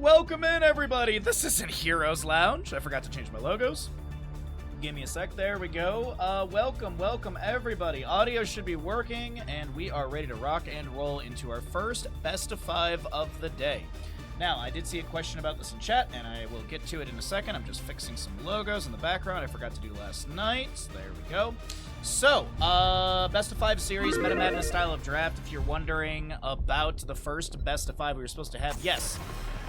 Welcome in, everybody. This isn't Heroes Lounge. I forgot to change my logos. Give me a sec. There we go. Welcome, everybody. Audio should be working, and we are ready to rock and roll into our first best of 5 of the day. Now, I did see a question about this in chat, and I will get to it in a second. I'm just fixing some logos in the background I forgot to do last night. There we go. So, best of 5 series, Meta Madness style of draft. If you're wondering about the first best of 5 we were supposed to have, yes.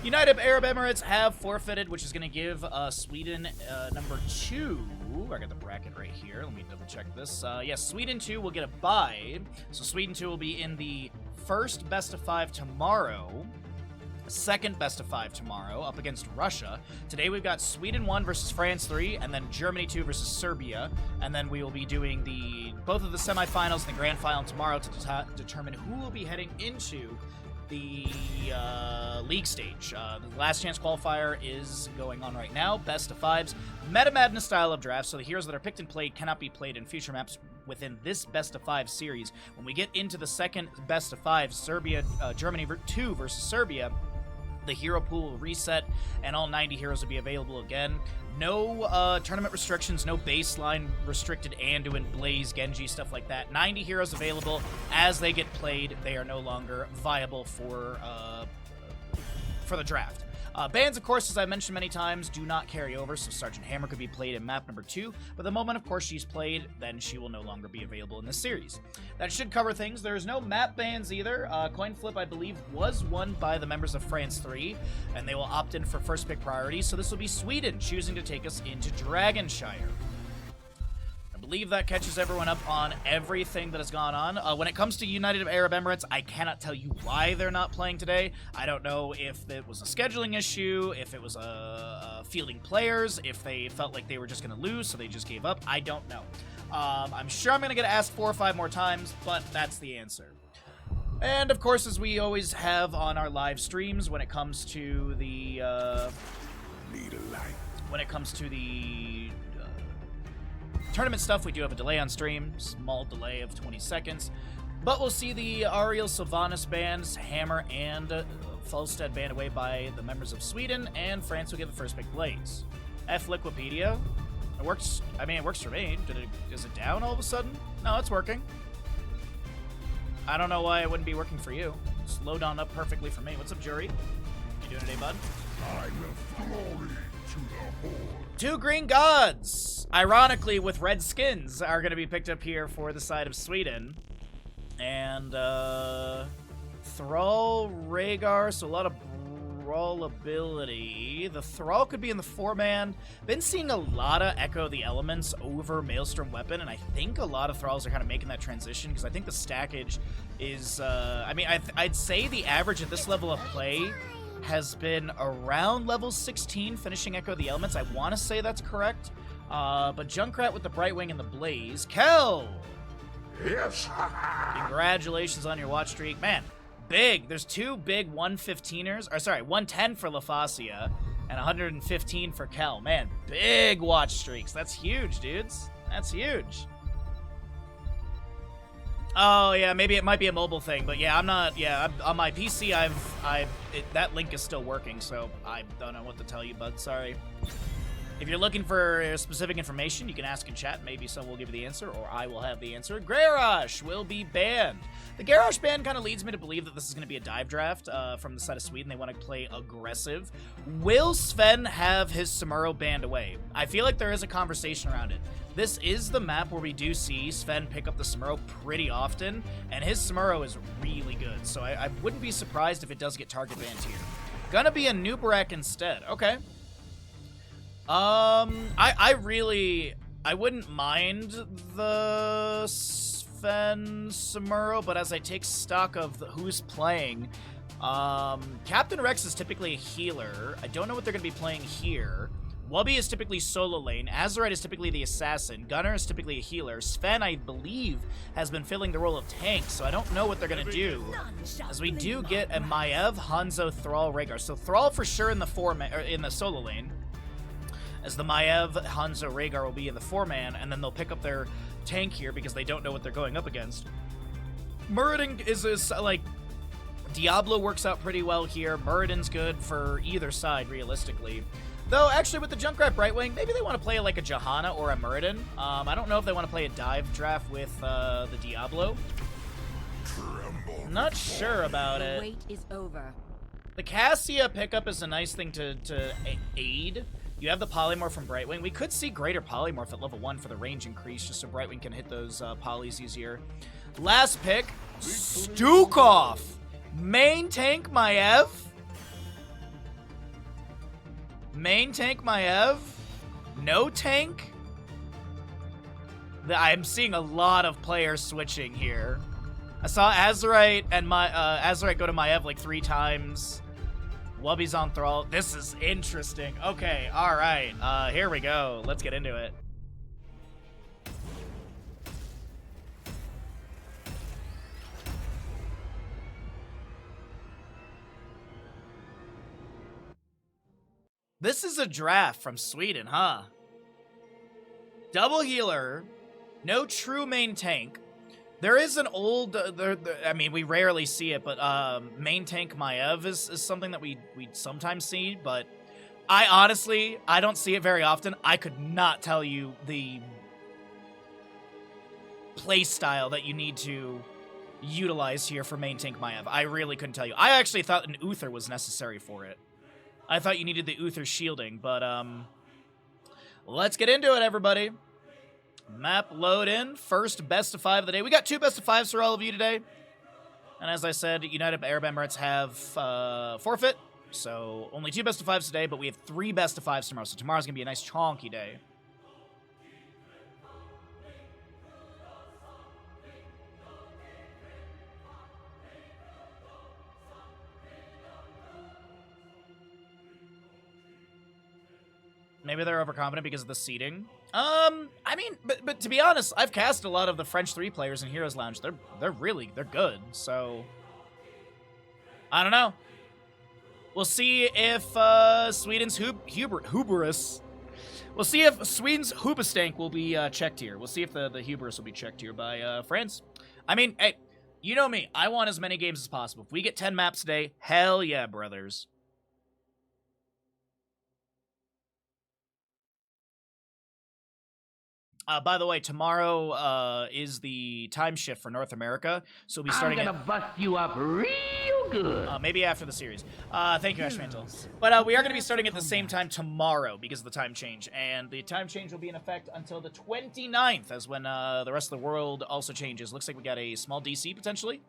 United Arab Emirates have forfeited, which is going to give Sweden number 2. I got the bracket right here. Let me double check this. Yes, Sweden 2 will get a bye. So Sweden 2 will be in the first best of 5 tomorrow. Second best of 5 tomorrow up against Russia. Today we've got Sweden 1 versus France 3, and then Germany 2 versus Serbia. And then we will be doing both of the semifinals and the grand final tomorrow to determine who will be heading into the league stage. The last chance qualifier is going on right now. Best of 5s. Meta Madness style of draft, so the heroes that are picked and played cannot be played in future maps within this best of 5 series. When we get into the second best of 5, Germany 2 versus Serbia, the hero pool will reset, and all 90 heroes will be available again. No tournament restrictions, no baseline restricted Anduin, Blaze, Genji, stuff like that. 90 heroes available. As they get played, they are no longer viable for the draft. Bans, of course, as I mentioned many times, do not carry over, so Sergeant Hammer could be played in map number 2, but the moment, of course, she's played, then she will no longer be available in this series. That should cover things. There's no map bans either. Coin flip, I believe, was won by the members of France 3, and they will opt in for first pick priority, so this will be Sweden choosing to take us into Dragonshire. I believe that catches everyone up on everything that has gone on. When it comes to United Arab Emirates, I cannot tell you why they're not playing today. I don't know if it was a scheduling issue, if it was fielding players, if they felt like they were just going to lose, so they just gave up. I don't know. I'm sure I'm going to get asked 4 or 5 more times, but that's the answer. And, of course, as we always have on our live streams, when it comes to the... When it comes to the... tournament stuff, we do have a delay on stream, small delay of 20 seconds, but we'll see the Ariel Sylvanas bans, Hammer and Fulstead banned away by the members of Sweden, and France will get the first pick Blaze. F Liquipedia. It works, I mean, it works for me. Is it down all of a sudden? No, it's working. I don't know why it wouldn't be working for you. It's load on up perfectly for me. What's up, Jury? You doing today, bud? I will glory to the horde. 2 green gods, ironically with red skins, are going to be picked up here for the side of Sweden. And Thrall, Rhaegar, so a lot of brawlability. The Thrall could be in the 4-man. Been seeing a lot of Echo the Elements over Maelstrom Weapon, and I think a lot of Thralls are kind of making that transition, because I think the stackage is, I mean, I'd say the average at this level of play has been around level 16, finishing Echo the Elements. I want to say that's correct. But Junkrat with the Brightwing and the Blaze. Kel! Yes! Congratulations on your watch streak. Man, big. There's 2 big 115ers. Or sorry, 110 for LaFasia and 115 for Kel. Man, big watch streaks. That's huge, dudes. That's huge. Oh, yeah, maybe it might be a mobile thing, but yeah, I'm not, yeah, on my PC, that link is still working, so I don't know what to tell you, bud, sorry. If you're looking for specific information, you can ask in chat, maybe someone will give you the answer, or I will have the answer. Garrosh will be banned. The Garrosh ban kind of leads me to believe that this is going to be a dive draft from the side of Sweden. They want to play aggressive. Will Sven have his Samuro banned away? I feel like there is a conversation around it. This is the map where we do see Sven pick up the Samuro pretty often, and his Samuro is really good, so I wouldn't be surprised if it does get target banned here. Gonna be a Nubarak instead. Okay. I wouldn't mind the Sven Samuro, but as I take stock of who's playing, Captain Rex is typically a healer. I don't know what they're gonna be playing here. Wubby is typically solo lane, Azurite is typically the assassin, Gunnar is typically a healer, Sven, I believe, has been filling the role of tank, so I don't know what they're going to do, as we do get a Maiev, Hanzo, Thrall, Rhaegar. So Thrall for sure in the solo lane, as the Maiev, Hanzo, Rhaegar will be in the 4-man, and then they'll pick up their tank here because they don't know what they're going up against. Muradin is like Diablo works out pretty well here. Muradin's good for either side, realistically. Though, actually, with the Junkrat Brightwing, maybe they want to play like a Johanna or a Muradin. I don't know if they want to play a dive draft with the Diablo. Not sure about it. Wait is over. The Cassia pickup is a nice thing to aid. You have the Polymorph from Brightwing. We could see greater Polymorph at level 1 for the range increase, just so Brightwing can hit those polys easier. Last pick, Stukov. Main tank Maiev. Main tank Maiev. No tank. I'm seeing a lot of players switching here. I saw Azerite and Azerite go to Maiev like 3 times. Wubby's on Thrall. This is interesting. Okay, all right. Here we go. Let's get into it. This is a draft from Sweden, huh? Double healer, no true main tank. There is an old, I mean, we rarely see it, but main tank Maiev is something that we sometimes see, but I don't see it very often. I could not tell you the play style that you need to utilize here for main tank Maiev. I really couldn't tell you. I actually thought an Uther was necessary for it. I thought you needed the Uther shielding, but let's get into it, everybody. Map load in. First best of 5 of the day. We got 2 best of 5s for all of you today. And as I said, United Arab Emirates have forfeit, so only 2 best of 5s today, but we have 3 best of 5s tomorrow, so tomorrow's going to be a nice chonky day. Maybe they're overconfident because of the seeding. I mean, but to be honest, I've cast a lot of the French 3 players in Heroes Lounge. They're good. So I don't know. We'll see if Sweden's hubris. We'll see if Sweden's Hoobastank will be checked here. We'll see if the hubris will be checked here by France. I mean, hey, you know me. I want as many games as possible. If we get 10 maps today, hell yeah, brothers. By the way, tomorrow is the time shift for North America, so we'll be starting. I'm gonna bust you up real good. Maybe after the series. Thank you, Ashmantle. But we are gonna be starting at the same time tomorrow because of the time change, and the time change will be in effect until the 29th, as when the rest of the world also changes. Looks like we got a small DC potentially.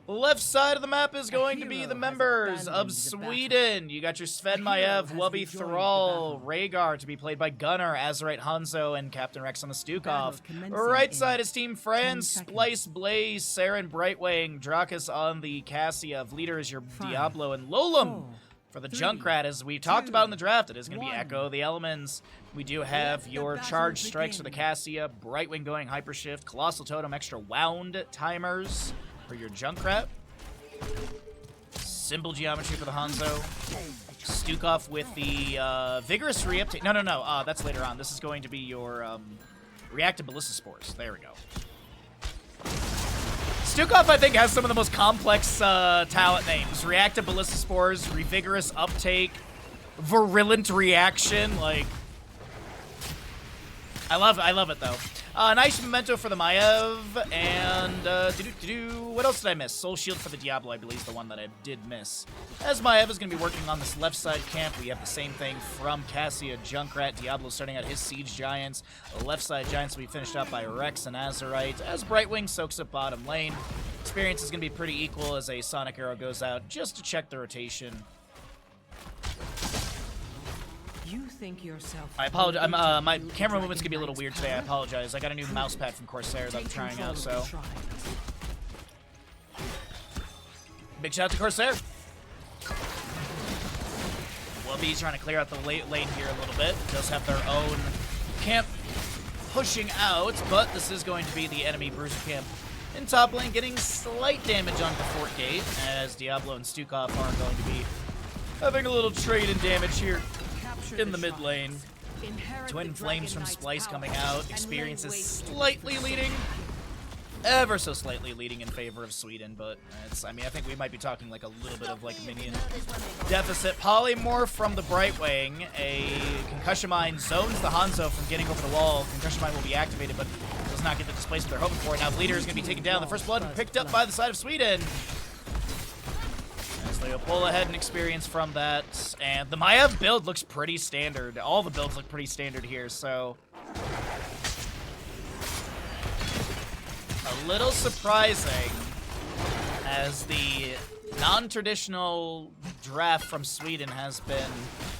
Left side of the map is going to be the members of Sweden. You got your Sven Maiev, Wubby Thrall, Rhaegar to be played by Gunnar, Azerite Hanzo, and Captain Rex on the Stukov. Right side is Team France, Splice, Blaze, Saren, Brightwing, Drakus on the Cassia. Leader is your Diablo, and Lolum for the Junkrat. As we talked about in the draft, it is going to be Echo the Elements. We do have your Charge Strikes for the Cassia, Brightwing going Hyper Shift, Colossal Totem, extra Wound Timers for your Junkrat. Simple Geometry for the Hanzo. Stukov with the Vigorous Reuptake. No, that's later on. This is going to be your Reactive Ballista Spores. There we go. Stukov, I think, has some of the most complex talent names. Reactive Ballista Spores, Revigorous Uptake, Virulent Reaction. Like, I love it, though. Nice memento for the Maiev, and what else did I miss? Soul Shield for the Diablo, I believe, is the one that I did miss. As Maiev is going to be working on this left side camp, we have the same thing from Cassia, Junkrat, Diablo starting out his Siege Giants. The left side Giants will be finished up by Rex and Azerite, as Brightwing soaks up bottom lane. Experience is going to be pretty equal as a Sonic Arrow goes out, just to check the rotation. You think yourself. I apologize. My camera movement's gonna be a little weird today. I apologize. I got a new mouse pad from Corsair that I'm trying out, so. Big shout out to Corsair. Wubby's trying to clear out the lane here a little bit. Does have their own camp pushing out, but this is going to be the enemy Bruiser camp in top lane, getting slight damage onto Fort Gate, as Diablo and Stukov are going to be having a little trade in damage here in the mid lane. Twin Flames from Splice coming out. Experience is slightly leading ever so slightly leading in favor of Sweden, but it's, I mean, I think we might be talking like a little bit of like minion deficit. Polymorph from the Brightwing. A Concussion Mine zones the Hanzo from getting over the wall. Concussion Mine will be activated, but does not get the displacement they're hoping for. Now Bleeder is going to be taken down. The first blood picked up by the side of Sweden. As they pull ahead and experience from that. And the Maiev build looks pretty standard. All the builds look pretty standard here, so... a little surprising as the non-traditional draft from Sweden has been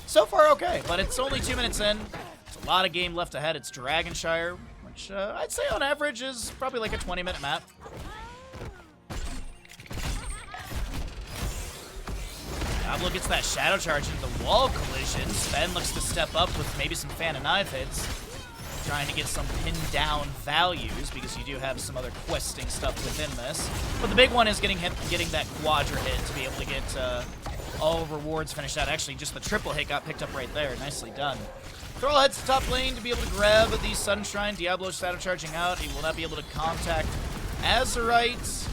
so far okay, but it's only 2 minutes in. There's a lot of game left ahead. It's Dragonshire, which I'd say on average is probably like a 20-minute map. Diablo gets that Shadow Charge into the wall collision. Sven looks to step up with maybe some fan and knife hits, trying to get some pinned down values because you do have some other questing stuff within this. But the big one is getting that quadra hit to be able to get all rewards finished out. Actually, just the triple hit got picked up right there. Nicely done. Thrall heads to top lane to be able to grab the Sunshrine. Diablo Shadow charging out. He will not be able to contact Azurite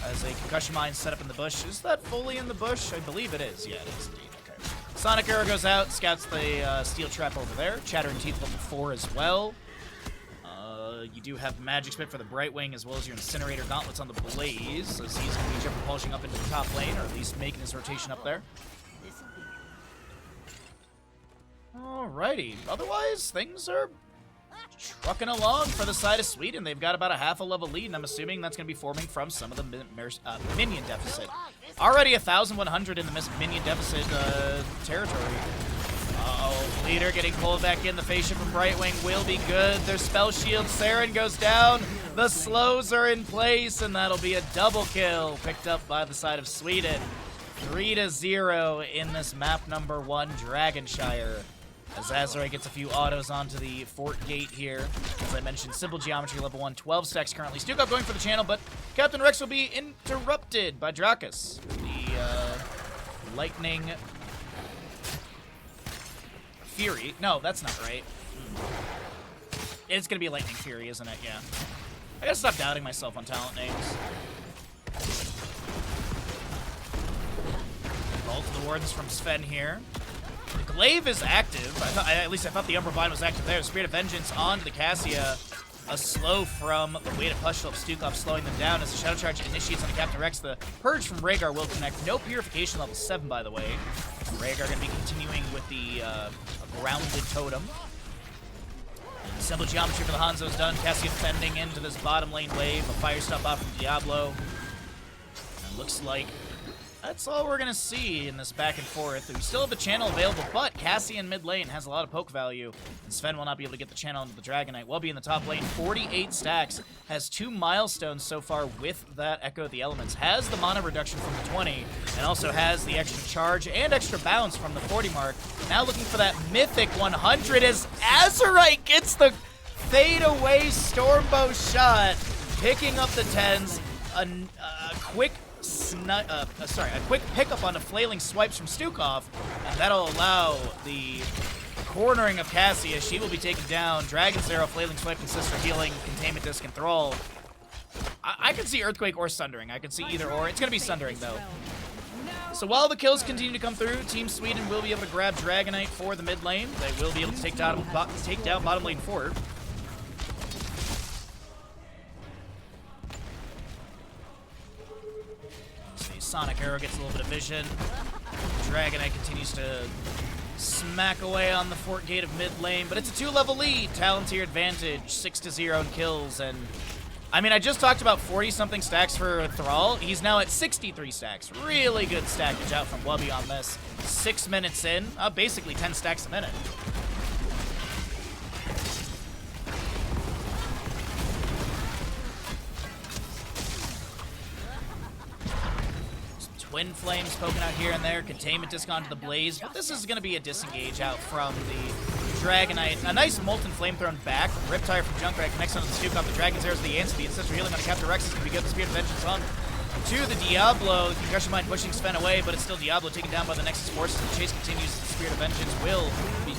as a Concussion Mine set up in the bush. Is that fully in the bush? I believe it is. Yeah, it is indeed. Okay. Sonic Arrow goes out, scouts the Steel Trap over there. Chattering Teeth level 4 as well. You do have Magic Spit for the Brightwing as well as your Incinerator Gauntlets on the Blaze, as he's going to be jumping, polishing up into the top lane, or at least making his rotation up there. Alrighty. Otherwise, things are trucking along for the side of Sweden. They've got about a half a level lead, and I'm assuming that's going to be forming from some of the minion deficit. Already 1,100 in the minion deficit territory. Uh-oh, Leader getting pulled back in. The phase shift from Brightwing will be good. Their spell shield. Saren goes down. The slows are in place, and that'll be a double kill picked up by the side of Sweden. 3-0 in this map number 1, Dragonshire. As Azure gets a few autos onto the fort gate here. As I mentioned, simple geometry level 1, 12 stacks currently. Stukov going for the channel, but Captain Rex will be interrupted by Drakus. The Lightning Fury. No, that's not right. It's going to be Lightning Fury, isn't it? Yeah. I got to stop doubting myself on talent names. Vault of the Wardens from Sven here. The Glaive is active. At least I thought the Umbra Bind was active there. Spirit of Vengeance onto the Cassia. A slow from the weighted Pushel of Stukov slowing them down as the Shadow Charge initiates on the Captain Rex. The Purge from Rhaegar will connect. No Purification level 7, by the way. Rhaegar going to be continuing with the grounded totem. Simple geometry for the Hanzo's done. Cassia fending into this bottom lane wave. A fire stop off from Diablo. And looks like that's all we're going to see in this back and forth. We still have the channel available, but Cassie in mid lane has a lot of poke value. And Sven will not be able to get the channel into the Dragonite. Will be in the top lane. 48 stacks. Has 2 milestones so far with that Echo of the Elements. Has the mana reduction from the 20. And also has the extra charge and extra bounce from the 40 mark. Now looking for that mythic 100 as Azurite gets the fade away Stormbow shot. Picking up the 10s. A quick a quick pickup on the flailing swipes from Stukov, and that'll allow the cornering of Cassia. She will be taken down. Dragon's Arrow, flailing swipe, and Sister Healing, Containment Disc, and Thrall. I can see Earthquake or Sundering. I can see either or. It's going to be Sundering, though. So while the kills continue to come through, Team Sweden will be able to grab Dragonite for the mid lane. They will be able to take down bottom lane fort. Sonic Arrow gets a little bit of vision. Dragonite continues to smack away on the fort gate of mid lane, but it's a 2-level lead. Talontier advantage, 6-0 in kills, and I mean, I just talked about 40-something stacks for Thrall. He's now at 63 stacks. Really good stackage out from Wubby on this. 6 minutes in, basically 10 stacks a minute. Twin Flames poking out here and there. Containment Disc onto the Blaze. But this is going to be a disengage out from the Dragonite. A nice Molten Flame thrown back. Riptire from Junkrat connects onto the Stukov. The Dragon's Arrow is the answer. The Ancestral Healing on the Captain Rex is going to be good. The Spirit of Vengeance on to the Diablo. Concussion Mine pushing Sven away, but it's still Diablo taken down by the Nexus Forces. The chase continues. The Spirit of Vengeance will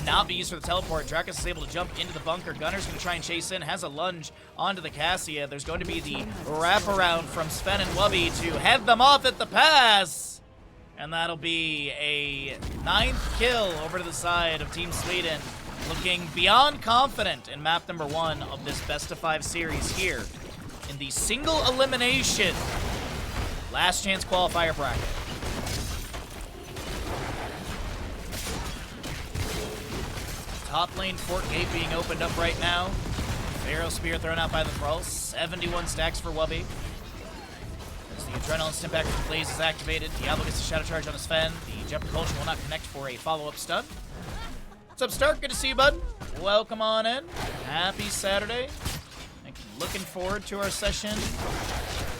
not be used for the teleport. Drakus is able to jump into the bunker. Gunner's going to try and chase in. Has a lunge onto the Cassia. There's going to be the wraparound from Sven and Wubby to head them off at the pass. And that'll be a 9th kill over to the side of Team Sweden. Looking beyond confident in map number 1 of this best of 5 series here in the single elimination last chance qualifier bracket. Top lane Fort Gate being opened up right now. Pharaoh Spear thrown out by the Thralls. 71 stacks for Wubby. As the Adrenaline Stimpack from Blaze is activated, Diablo gets a Shadow Charge on his Sven. The Jump Propulsion will not connect for a follow-up stun. What's up, Stark? Good to see you, bud. Welcome on in. Happy Saturday. Looking forward to our session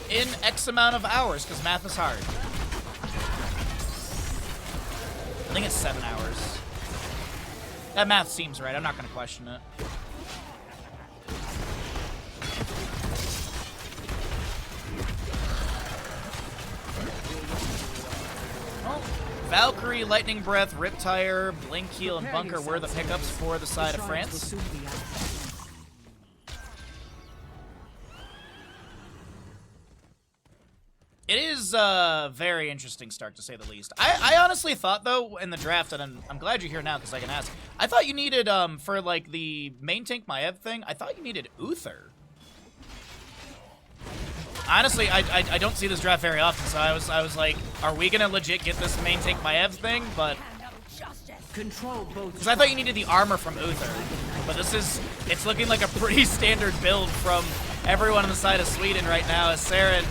in X amount of hours, because math is hard. I think it's 7 hours. That math seems right. I'm not going to question it. Oh, Valkyrie, Lightning Breath, Riptire, Blink Heal, and Bunker were the pickups for the side of France. It is a very interesting start, to say the least. I honestly thought, though, in the draft, and I'm glad you're here now because I can ask, I thought you needed, for, like, the main tank Maev thing, I thought you needed Uther. Honestly, I don't see this draft very often, so I was like, are we going to legit get this main tank Maev thing? But because I thought you needed the armor from Uther. But it's looking like a pretty standard build from everyone on the side of Sweden right now, as Saren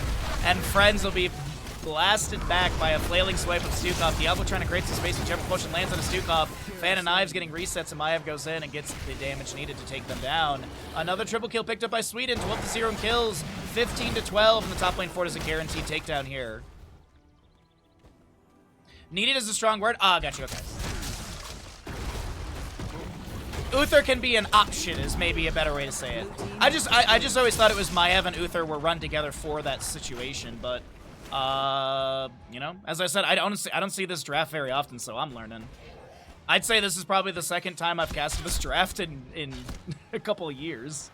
and friends will be blasted back by a flailing swipe of Stukov. Diablo trying to create some space, and Jump Propulsion lands on a Stukov. Fan of Knives getting resets, and Maev goes in and gets the damage needed to take them down. Another triple kill picked up by Sweden. 12-0 in kills, 15-12, and the top lane 4 is a guaranteed takedown here. Needed is a strong word. Ah, got you. Okay. Uther can be an option is maybe a better way to say it. I just always thought it was Maev and Uther were run together for that situation, but you know, as I said, I don't see this draft very often, so I'm learning. I'd say this is probably the second time I've casted this draft in a couple of years.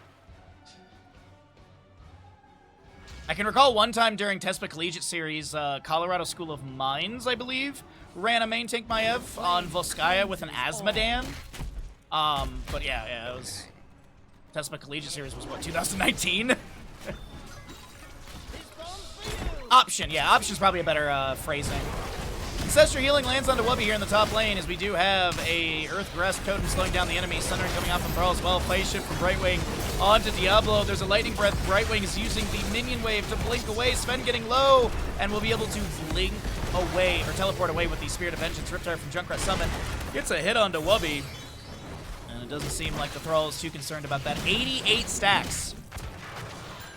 I can recall one time during TESPA Collegiate Series, Colorado School of Mines, I believe, ran a main tank Maev on Volskaya with an Asmodan. But yeah, it was... TESPA Collegiate Series was, what, 2019? Option, yeah, option's probably a better phrasing. Ancestral Healing lands onto Wubby here in the top lane, as we do have a Earth Grasp Totem slowing down the enemy. Sundering coming off from Thrall as well. Phase shift from Brightwing onto Diablo. There's a Lightning Breath. Brightwing is using the Minion Wave to blink away. Sven getting low, and will be able to blink away, or teleport away with the Spirit of Vengeance. Riptire from Junkrat Summon gets a hit onto Wubby. And it doesn't seem like the Thrall is too concerned about that. 88 stacks.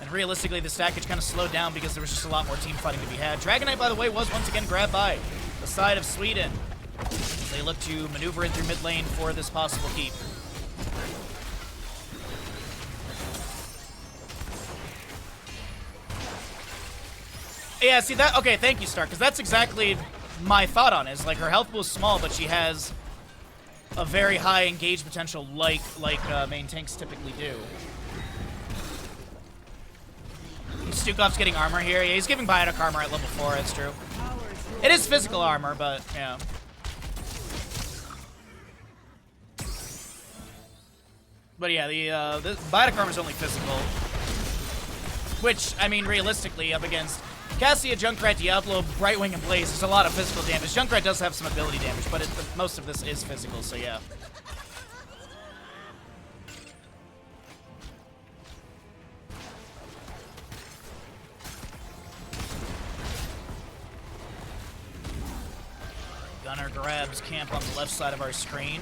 And realistically, the stackage kind of slowed down because there was just a lot more team fighting to be had. Dragon Knight, by the way, was once again grabbed by the side of Sweden as they look to maneuver in through mid lane for this possible keep. Yeah, see that? Okay, thank you, Stark, because that's exactly my thought on it. Is like her health pool is small, but she has a very high engage potential, like main tanks typically do. Stukov's getting armor here. Yeah, he's giving Biotic armor at level 4, that's true. It is physical armor, but, yeah. But yeah, the Biotic armor is only physical. Which, I mean, realistically, up against Cassia, Junkrat, Diablo, Brightwing, and Blaze, there's a lot of physical damage. Junkrat does have some ability damage, but most of this is physical, so yeah. Gunner grabs camp on the left side of our screen.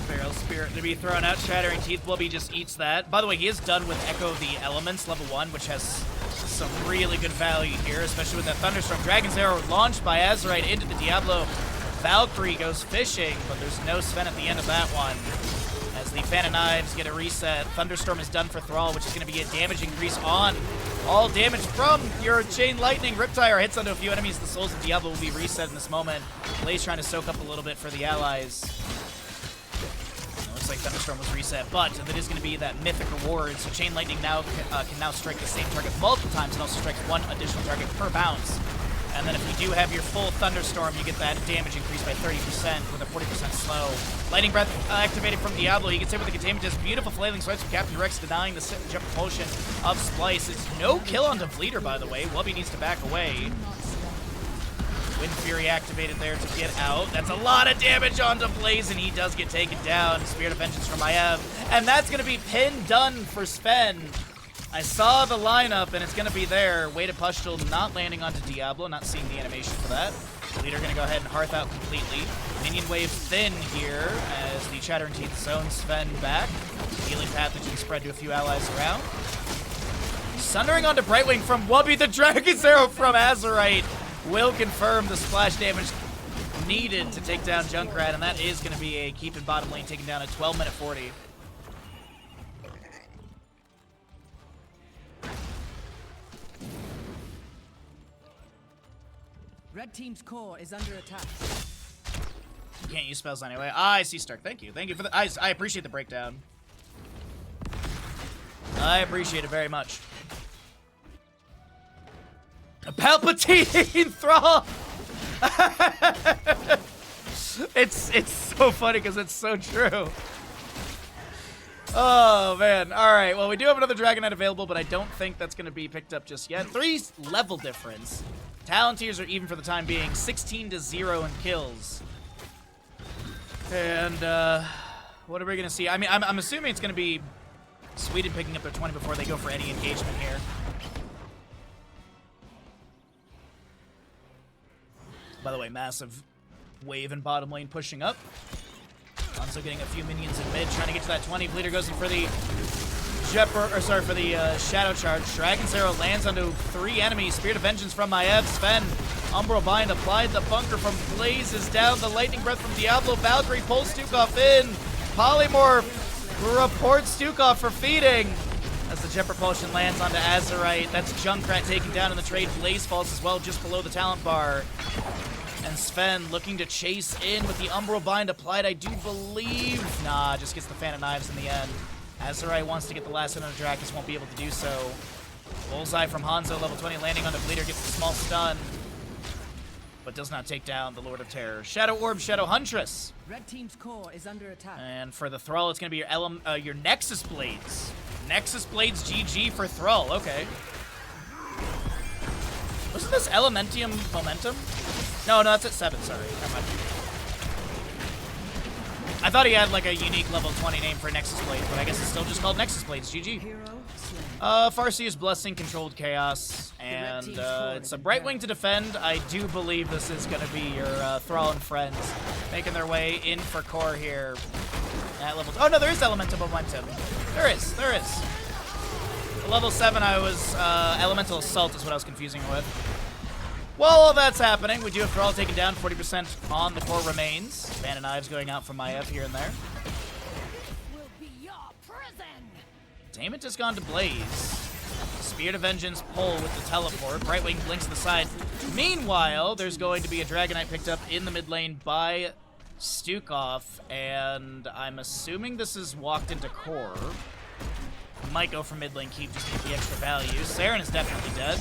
Feral Spirit to be thrown out, Shattering Teeth. Wubby just eats that. By the way, he is done with Echo the Elements, level 1, which has some really good value here, especially with that Thunderstorm. Dragon's Arrow launched by Azerite into the Diablo. Valkyrie goes fishing, but there's no Sven at the end of that one. As the Fan of Knives get a reset, Thunderstorm is done for Thrall, which is going to be a damage increase on All damage from your Chain Lightning. Riptire hits onto a few enemies. The Souls of Diablo will be reset in this moment. Blaze trying to soak up a little bit for the allies. It looks like Thunderstorm was reset, but that is going to be that mythic reward. So Chain Lightning now can now strike the same target multiple times and also strikes one additional target per bounce. And then if you do have your full Thunderstorm, you get that damage increased by 30% with a 40% slow. Lightning Breath activated from Diablo. He gets hit with the Containment Disc. Beautiful flailing swipes from Captain Rex, denying the jump propulsion of Splice. It's no kill on Defleeter, by the way. Wubby needs to back away. Wind Fury activated there to get out. That's a lot of damage onto Blaze, and he does get taken down. Spirit of Vengeance from Maiev. And that's going to be pin done for Sven. I saw the lineup, and it's going to be there. Weighted Pustule not landing onto Diablo, not seeing the animation for that. Leader going to go ahead and Hearth out completely. Minion wave thin here as the Chattering Teeth zone Sven back. Healing Pathogen spread to a few allies around. Sundering onto Brightwing from Wubby. The Dragon's Arrow from Azerite will confirm the splash damage needed to take down Junkrat, and that is going to be a keep in bottom lane, taking down at 12-minute 40. Red team's core is under attack. You can't use spells anyway. Ah, I see, Stark. Thank you. Thank you for the... I appreciate the breakdown. I appreciate it very much. A Palpatine Thrall! It's so funny because it's so true. Oh, man. All right. Well, we do have another Dragon Knight available, but I don't think that's going to be picked up just yet. 3 level difference. Talontiers are even for the time being. 16-0 in kills. And, what are we going to see? I mean, I'm assuming it's going to be Sweden picking up their 20 before they go for any engagement here. By the way, massive wave in bottom lane pushing up. Also getting a few minions in mid, trying to get to that 20. Bleeder goes in for the Shadow Charge. Dragon's Arrow lands onto 3 enemies. Spirit of Vengeance from Maiev. Sven. Umbral Bind applied. The bunker from Blaze is down. The Lightning Breath from Diablo. Valkyrie pulls Stukov in. Polymorph reports Stukov for feeding. As the Jet Propulsion lands onto Azerite. That's Junkrat taken down in the trade. Blaze falls as well just below the talent bar. And Sven looking to chase in with the Umbral Bind applied, I do believe. Nah, just gets the Fan of Knives in the end. Azerite wants to get the last hit on the Dracus, won't be able to do so. Bullseye from Hanzo, level 20, landing on the Bleeder, gets a small stun. But does not take down the Lord of Terror. Shadow Orb, Shadow Huntress. Red team's core is under attack. And for the Thrall, it's going to be your Nexus Blades. Nexus Blades GG for Thrall, okay. Wasn't this Elementium Momentum? No, that's at 7, sorry. Never mind. I thought he had like a unique level 20 name for Nexus Blades, but I guess it's still just called Nexus Blades. GG. Farseer's Blessing, Controlled Chaos, and it's a Brightwing to defend. I do believe this is going to be your Thrall and friends making their way in for core here at level... Oh, no, there is Elemental Momentum. There is. Level 7, I was... Elemental Assault is what I was confusing with. While all that's happening, we do have Thrall taken down, 40% on the core remains. Fan of Knives going out from Maiev here and there. Will be your prison. Containment has gone to Blaze. Spirit of Vengeance pull with the teleport. Brightwing blinks to the side. Meanwhile, there's going to be a Dragon Knight picked up in the mid lane by Stukov, and I'm assuming this is walked into core. Might go for mid lane keep just to get the extra value. Saren is definitely dead.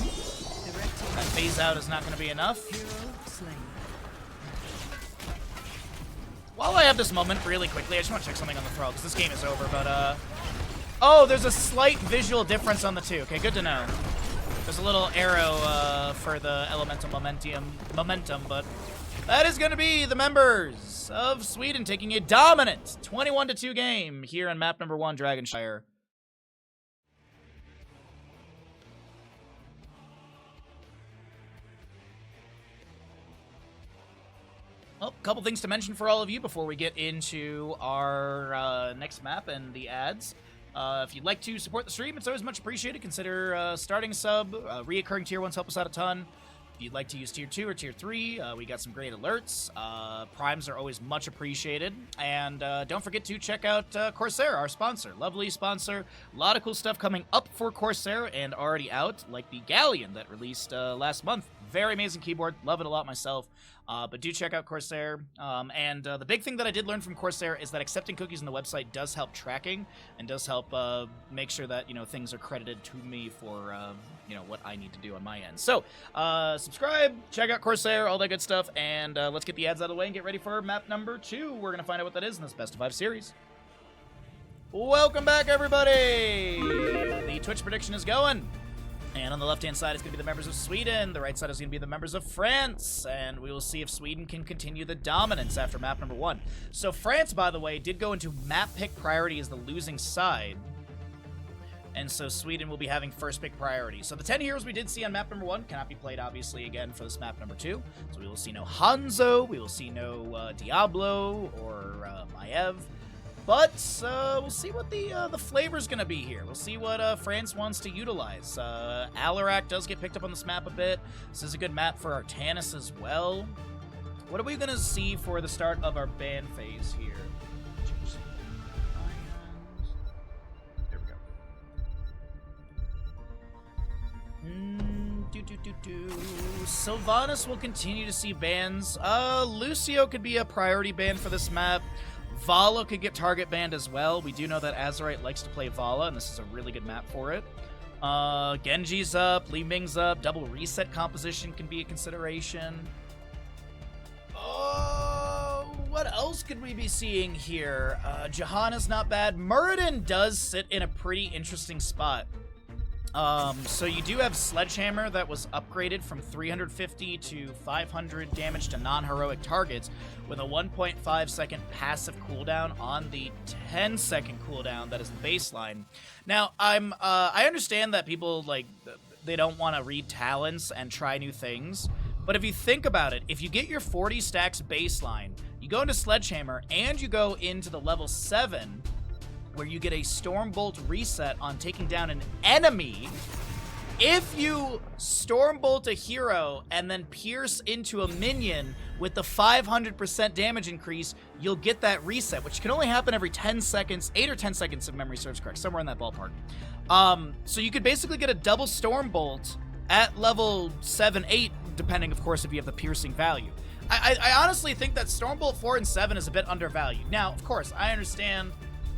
That phase out is not going to be enough. While I have this moment, really quickly, I just want to check something on the Thrall, because this game is over, but, Oh, there's a slight visual difference on the two. Okay, good to know. There's a little arrow for the Elemental Momentum, but that is going to be the members of Sweden taking a dominant 21-2 game here on map number 1, Dragonshire. Well, a couple things to mention for all of you before we get into our next map and the ads. If you'd like to support the stream, it's always much appreciated. Consider starting a sub. Reoccurring tier ones help us out a ton. you'd like to use Tier 2 or Tier 3, we got some great alerts. Primes are always much appreciated. And don't forget to check out Corsair, our sponsor. Lovely sponsor. A lot of cool stuff coming up for Corsair and already out, like the Galleon that released last month. Very amazing keyboard. Love it a lot myself. But do check out Corsair. And the big thing that I did learn from Corsair is that accepting cookies on the website does help tracking and does help make sure that, things are credited to me for, what I need to do on my end. So, subscribe, check out Corsair, all that good stuff, and let's get the ads out of the way and get ready for map number 2. We're going to find out what that is in this Best of 5 series. Welcome back, everybody! The Twitch prediction is going. And on the left-hand side is going to be the members of Sweden. The right side is going to be the members of France. And we will see if Sweden can continue the dominance after map number 1. So France, by the way, did go into map pick priority as the losing side. And so Sweden will be having first pick priority. So the 10 heroes we did see on map number 1 cannot be played, obviously, again for this map number 2. So we will see no Hanzo, we will see no Diablo or Maiev. But we'll see what the flavor's going to be here. We'll see what France wants to utilize. Alarak does get picked up on this map a bit. This is a good map for Artanis as well. What are we going to see for the start of our ban phase here? There we go. Sylvanas will continue to see bans. Lucio could be a priority ban for this map. Vala could get target banned as well. We do know that Azerite likes to play Vala, and this is a really good map for it. Genji's up, Li Ming's up, double reset composition can be a consideration. What else could we be seeing here? Johanna's not bad. Muradin does sit in a pretty interesting spot. So you do have Sledgehammer that was upgraded from 350 to 500 damage to non-heroic targets with a 1.5 second passive cooldown on the 10 second cooldown that is the baseline. Now, I understand that people, they don't want to read talents and try new things, but if you think about it, if you get your 40 stacks baseline, you go into Sledgehammer, and you go into the level 7, where you get a Stormbolt reset on taking down an enemy. If you Stormbolt a hero and then pierce into a minion with the 500% damage increase, you'll get that reset, which can only happen every 10 seconds, 8 or 10 seconds if memory serves correct, somewhere in that ballpark. So you could basically get a double Stormbolt at level 7, 8, depending, of course, if you have the piercing value. I honestly think that Stormbolt 4 and 7 is a bit undervalued. Now, of course, I understand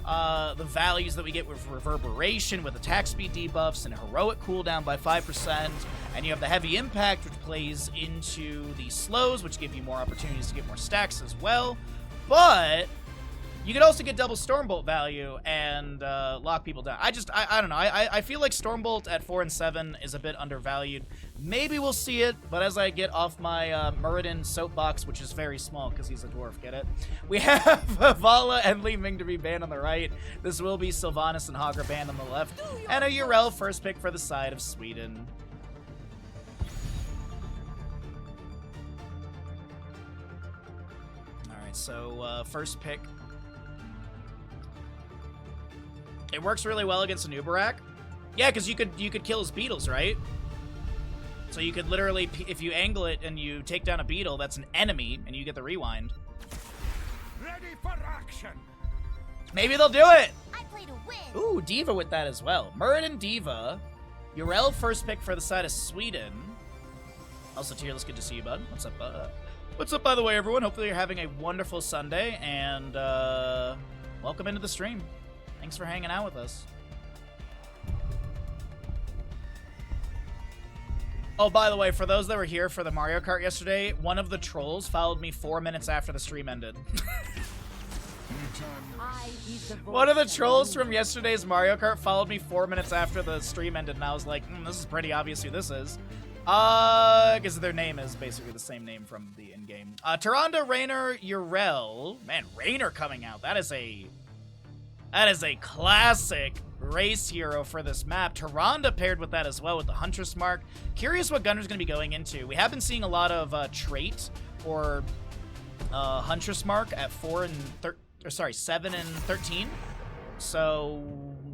the values that we get with Reverberation, with attack speed debuffs, and heroic cooldown by 5%, and you have the heavy impact, which plays into the slows, which give you more opportunities to get more stacks as well. But you could also get double Stormbolt value and lock people down. I don't know. I feel like Stormbolt at 4 and 7 is a bit undervalued. Maybe we'll see it, but as I get off my Muradin soapbox, which is very small because he's a dwarf, get it? We have Vala and Li Ming to be banned on the right. This will be Sylvanas and Hagra banned on the left. And a Urel first pick for the side of Sweden. Alright, so first pick. It works really well against an Uberak. Yeah, because you could kill his beetles, right? So you could literally, if you angle it and you take down a beetle, that's an enemy, and you get the rewind. Ready for action. Maybe they'll do it. I play to win. Ooh, Diva with that as well. Muradin Diva. Urel first pick for the side of Sweden. Also, Tearless, good to see you, bud. What's up, What's up, by the way, everyone? Hopefully you're having a wonderful Sunday, and welcome into the stream. Thanks for hanging out with us. Oh, by the way, for those that were here for the Mario Kart yesterday, one of the trolls followed me 4 minutes after the stream ended. One of the trolls from yesterday's Mario Kart followed me 4 minutes after the stream ended, and I was like, this is pretty obvious who this is. Because their name is basically the same name from the in-game. Tyrande, Raynor, Urel. Man, Raynor coming out. That is a classic race hero for this map. Tyrande paired with that as well with the Huntress mark. Curious what Gunner's going to be going into. We have been seeing a lot of trait or Huntress mark at 7 and 13. So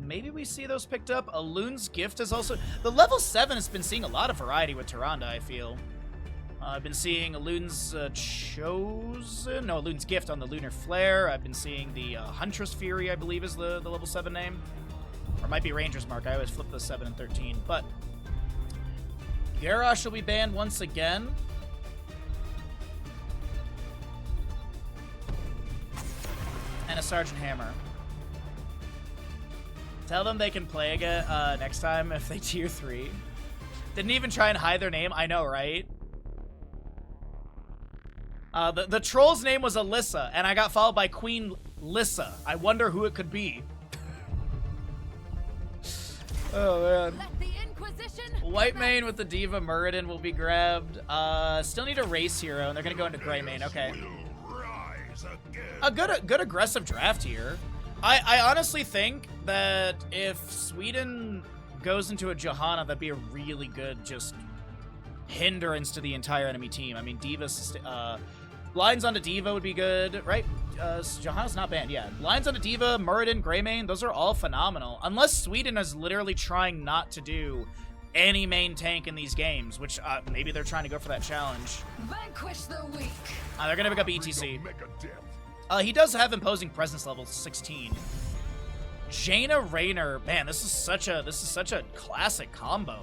maybe we see those picked up. Alun's Gift is also... The level 7 has been seeing a lot of variety with Tyrande, I feel. I've been seeing Lune's Chosen. No, Lune's Gift on the Lunar Flare. I've been seeing the Huntress Fury, I believe is the level 7 name. Or it might be Ranger's Mark. I always flip the 7 and 13. But Garrosh will be banned once again. And a Sergeant Hammer. Tell them they can play again next time if they tier 3. Didn't even try and hide their name. I know, right? The troll's name was Alyssa, and I got followed by Queen Lissa. I wonder who it could be. Oh, man. Let the Inquisition White main with the Diva Muradin will be grabbed. Still need a race hero, and they're going to go into gray main. Okay. A good aggressive draft here. I honestly think that if Sweden goes into a Johanna, that'd be a really good just hindrance to the entire enemy team. I mean, Diva's lines onto Diva would be good, right? Johanna's not banned, yeah. Lines onto Diva, Muradin, Greymane, those are all phenomenal. Unless Sweden is literally trying not to do any main tank in these games, which maybe they're trying to go for that challenge. vanquish the weak. They're gonna pick up ETC. He does have imposing presence level 16. Jaina Raynor, man, this is such a classic combo.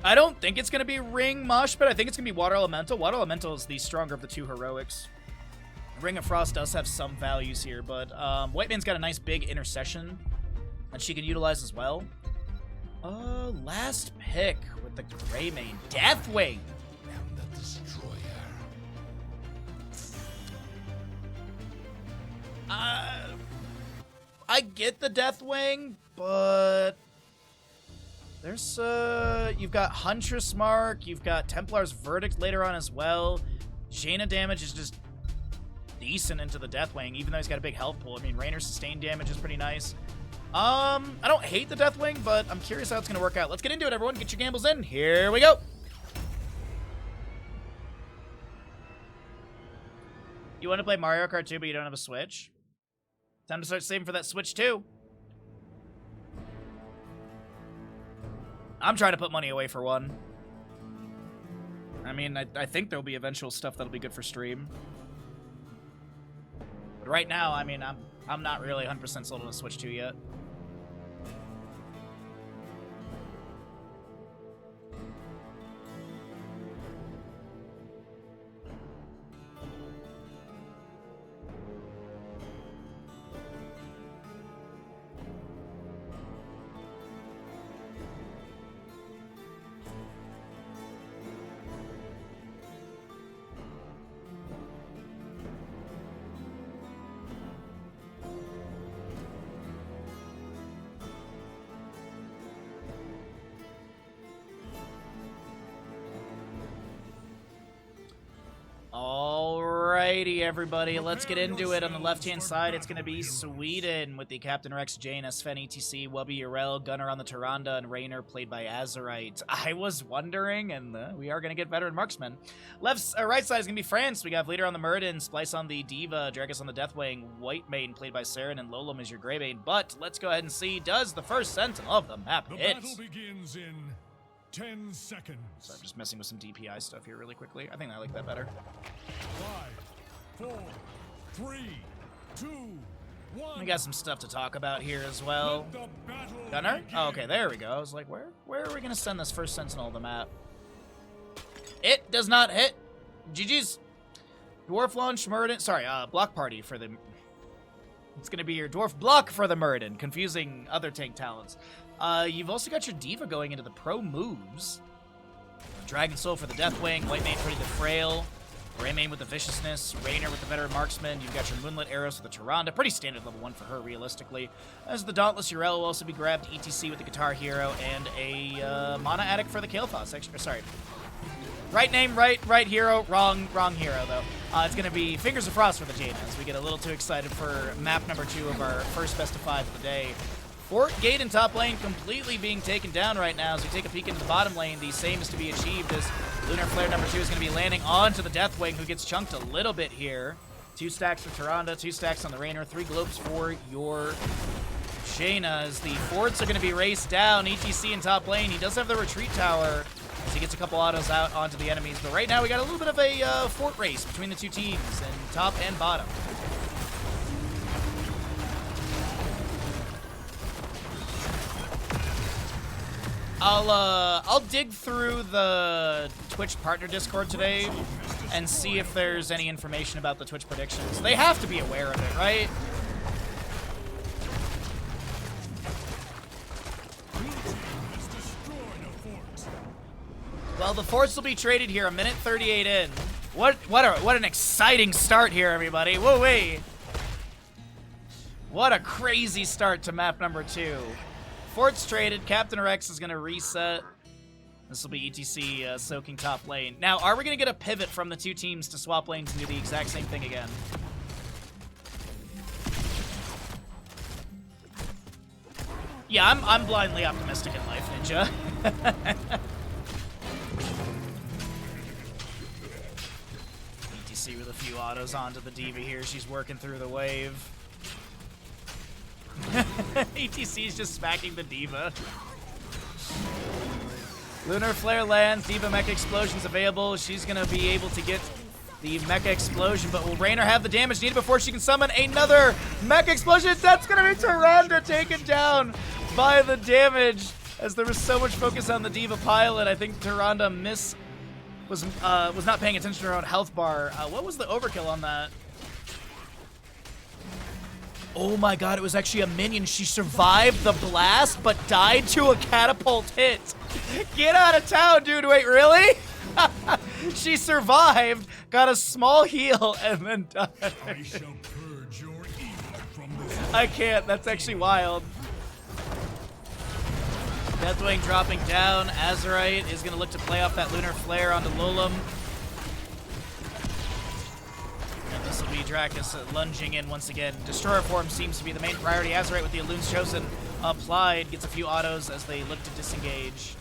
I don't think it's gonna be Ring Mush, but I think it's gonna be Water Elemental. Water Elemental is the stronger of the two heroics. Ring of Frost does have some values here, but Whiteman's got a nice big intercession that she can utilize as well. Last pick with the Greymane, Deathwing. And the Destroyer. I get the Deathwing, but there's you've got Huntress Mark, you've got Templar's Verdict later on as well. Jaina damage is just decent into the Deathwing, even though he's got a big health pool. I mean, Raynor's sustained damage is pretty nice. I don't hate the Deathwing, but I'm curious how it's going to work out. Let's get into it, everyone. Get your gambles in. Here we go. You want to play Mario Kart 2, but you don't have a Switch? Time to start saving for that Switch 2. I'm trying to put money away for one. I mean, I think there'll be eventual stuff that'll be good for stream. But right now, I mean, I'm not really 100% sold on a Switch 2 yet. Alrighty, everybody, let's get into it. On the left-hand side, it's going to be Sweden with the Captain Rex, Jaina, Sven, ETC, Wubby, Urel, Gunnar on the Tyrande, and Raynor played by Azurite. I was wondering, and we are going to get veteran marksmen. Right side is going to be France. We got Leader on the Muradin, Splice on the Diva, Dragus on the Deathwing, White Main played by Saren, and Lolum is your Greybane. But let's go ahead and see, does the first Sentinel of the map hit? The battle begins in 10 seconds. So I'm just messing with some DPI stuff here really quickly. I think I like that better. 5, 4, 3, 2, 1. We got some stuff to talk about here as well. Let the battle Gunnar? begin. Oh, okay, there we go. I was like, where are we going to send this first Sentinel of the map? It does not hit. GG's. Dwarf launch Muradin. Sorry, block party for the... It's going to be your Dwarf block for the Muradin, confusing other tank talents. You've also got your Diva going into the pro moves. Dragon Soul for the Deathwing, White Mane pretty the Frail, Greymane with the Viciousness, Raynor with the Veteran Marksman, you've got your Moonlit Arrows with the Tyrande, pretty standard level 1 for her realistically. As the Dauntless Urel will also be grabbed, ETC with the Guitar Hero, and a Mana Addict for the Kael'thas. Sorry. Right name, right hero, wrong hero though. It's going to be Fingers of Frost for the Jainas. We get a little too excited for map number 2 of our first best of 5 of the day. Fort Gate in top lane completely being taken down right now. As we take a peek into the bottom lane, the same is to be achieved as Lunar Flare number 2 is going to be landing onto the Deathwing, who gets chunked a little bit here. 2 stacks for Tyrande, 2 stacks on the Raynor, 3 globes for your Jaina. As the forts are going to be raced down, ETC in top lane. He does have the retreat tower. as he gets a couple autos out onto the enemies. But right now we got a little bit of a fort race between the two teams, in top and bottom. I'll dig through the Twitch partner Discord today and see if there's any information about the Twitch predictions. They have to be aware of it, right? Well, the forts will be traded here, a minute 38 in. What an exciting start here, everybody. Whoa, wait. What a crazy start to map number 2. Forts traded. Captain Rex is going to reset. This will be ETC soaking top lane. Now, are we going to get a pivot from the two teams to swap lanes and do the exact same thing again? Yeah, I'm blindly optimistic in life, Ninja. ETC with a few autos onto the D.Va here. She's working through the wave. ETC's just smacking the D.Va. Lunar Flare lands. D.Va Mecha Explosion's available. She's going to be able to get the Mecha Explosion, but will Raynor have the damage needed before she can summon another Mecha Explosion? That's going to be Tyrande taken down by the damage, as there was so much focus on the D.Va pilot. I think Tyrande was not paying attention to her own health bar. What was the overkill on that? Oh my god, it was actually a minion. She survived the blast, but died to a catapult hit. Get out of town, dude. Wait, really? She survived, got a small heal, and then died. I shall purge your evil from this. I can't. That's actually wild. Deathwing dropping down. Azerite is going to look to play off that Lunar Flare onto Lulum. And this will be Drakus lunging in once again. Destroyer form seems to be the main priority. Azerite with the Elun's Chosen applied. Gets a few autos as they look to disengage.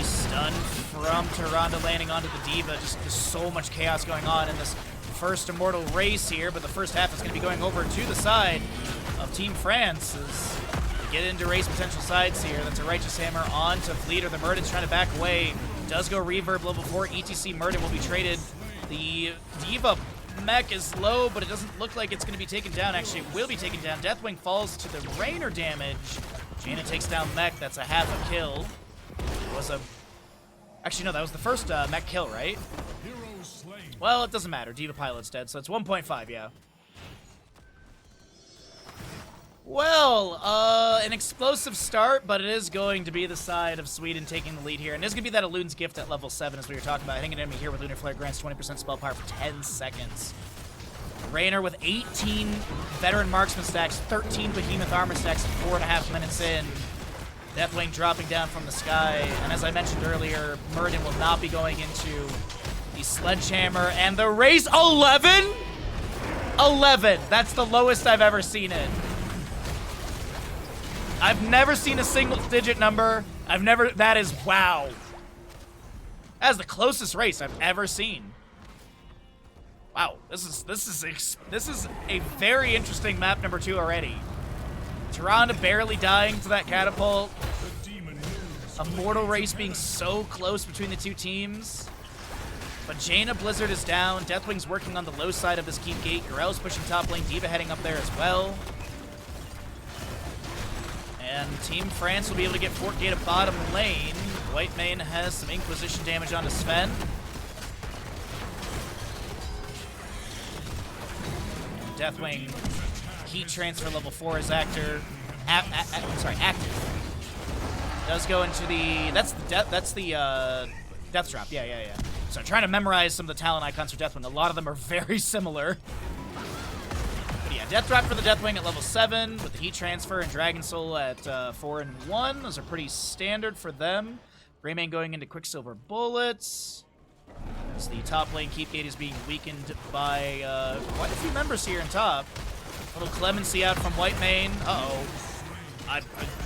Stun from Tyrande landing onto the D.Va. Just there's so much chaos going on in this first Immortal race here, but the first half is going to be going over to the side of Team France as we get into race potential sides here. That's a Righteous Hammer onto Fleeter. The Murden's trying to back away. Does go Reverb level 4. ETC Murden will be traded. The D.Va mech is low, but it doesn't look like it's going to be taken down. Actually, it will be taken down. Deathwing falls to the Raynor damage. Jaina takes down mech. That's a half a kill. It was a... Actually, no, that was the first mech kill, right? Well, it doesn't matter. D.Va pilot's dead, so it's 1.5, yeah. Well, an explosive start, but it is going to be the side of Sweden taking the lead here. And it's going to be that Elun's Gift at level 7, as we were talking about. Hitting an enemy here with Lunar Flare grants 20% spell power for 10 seconds. Raynor with 18 Veteran Marksman stacks, 13 Behemoth Armor stacks, 4.5 minutes in. Deathwing dropping down from the sky. And as I mentioned earlier, Murden will not be going into the Sledgehammer. And the race, 11? 11. That's the lowest I've ever seen it. I've never seen a single-digit number. That is, wow. That's the closest race I've ever seen. Wow, this is a very interesting map number 2 already. Tyrande barely dying to that catapult. A mortal race being so close between the two teams. But Jaina Blizzard is down. Deathwing's working on the low side of this keep gate. Urel's pushing top lane. D.Va heading up there as well. And Team France will be able to get Fort Gate at bottom lane. Whitemane has some Inquisition damage onto Sven. Deathwing heat transfer level 4 is active. Does go into the that's the death drop. Yeah. So I'm trying to memorize some of the talent icons for Deathwing. A lot of them are very similar. But yeah, death drop for the Deathwing at level 7 with the heat transfer and Dragon Soul at 4 and 1. Those are pretty standard for them. Greymane going into Quicksilver Bullets. As the top lane keep gate is being weakened by quite a few members here in top. Little clemency out from Whitemane. Uh-oh.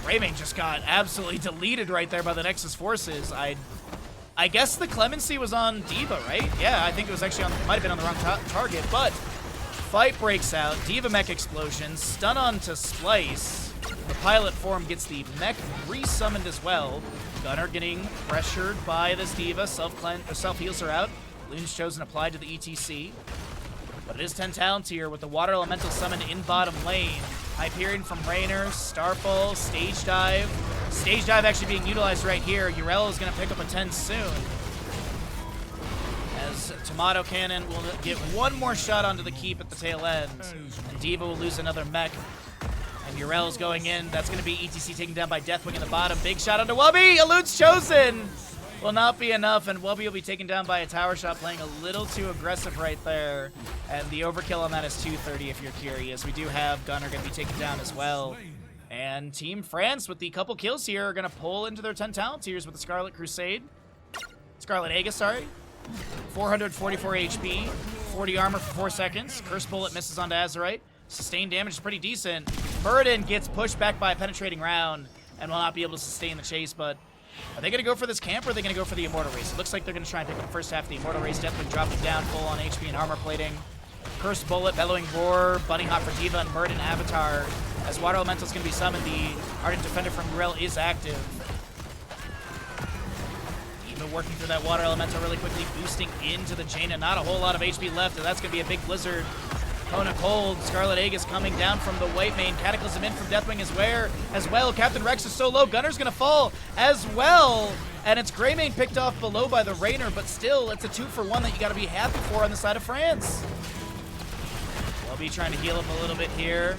Greymane just got absolutely deleted right there by the Nexus forces. I guess the clemency was on D.Va, right? Yeah, I think it was actually on, might have been on the wrong target, but Fight breaks out. D.Va mech explosion. Stun on to Splice. The pilot form gets the mech resummoned as well. Gunner getting pressured by this D.Va. Self-heals her out. Loon's Chosen applied to the ETC. But it is 10 talents here with the Water Elemental summoned in bottom lane. Hyperion from Raynor, Starfall, Stage Dive. Stage Dive actually being utilized right here. Urel is going to pick up a 10 soon. As Tomato Cannon will get one more shot onto the keep at the tail end. And D.Va will lose another mech. And Urel is going in. That's going to be ETC taken down by Deathwing in the bottom. Big shot onto Wubby. Elude's Chosen will not be enough, and Wubby will be taken down by a tower shot, playing a little too aggressive right there. And the overkill on that is 230 if you're curious. We do have Gunner going to be taken down as well. And Team France, with the couple kills here, are going to pull into their 10 talent tiers with the Scarlet Crusade. Scarlet Aegis, sorry. 444 HP, 40 armor for 4 seconds. Curse Bullet misses onto Azerite. Sustained damage is pretty decent. Burden gets pushed back by a penetrating round and will not be able to sustain the chase, but are they going to go for this camp, or are they going to go for the Immortal Race? It looks like they're going to try and pick up the first half of the Immortal Race. Deathwing dropping down full on HP and armor plating. Cursed Bullet, Bellowing Roar, Bunny Hop for D.Va, and Murden Avatar. As Water Elemental is going to be summoned, the Ardent Defender from Urel is active. D.Va working through that Water Elemental really quickly, boosting into the Jaina. Not a whole lot of HP left, and that's going to be a big blizzard. Kona Cold, Scarlet Aegis coming down from the white main. Cataclysm in from Deathwing as well. Captain Rex is so low. Gunner's going to fall as well. And it's Greymane picked off below by the Raynor, but still, it's a 2-for-1 that you got to be happy for on the side of France. We'll be trying to heal up a little bit here.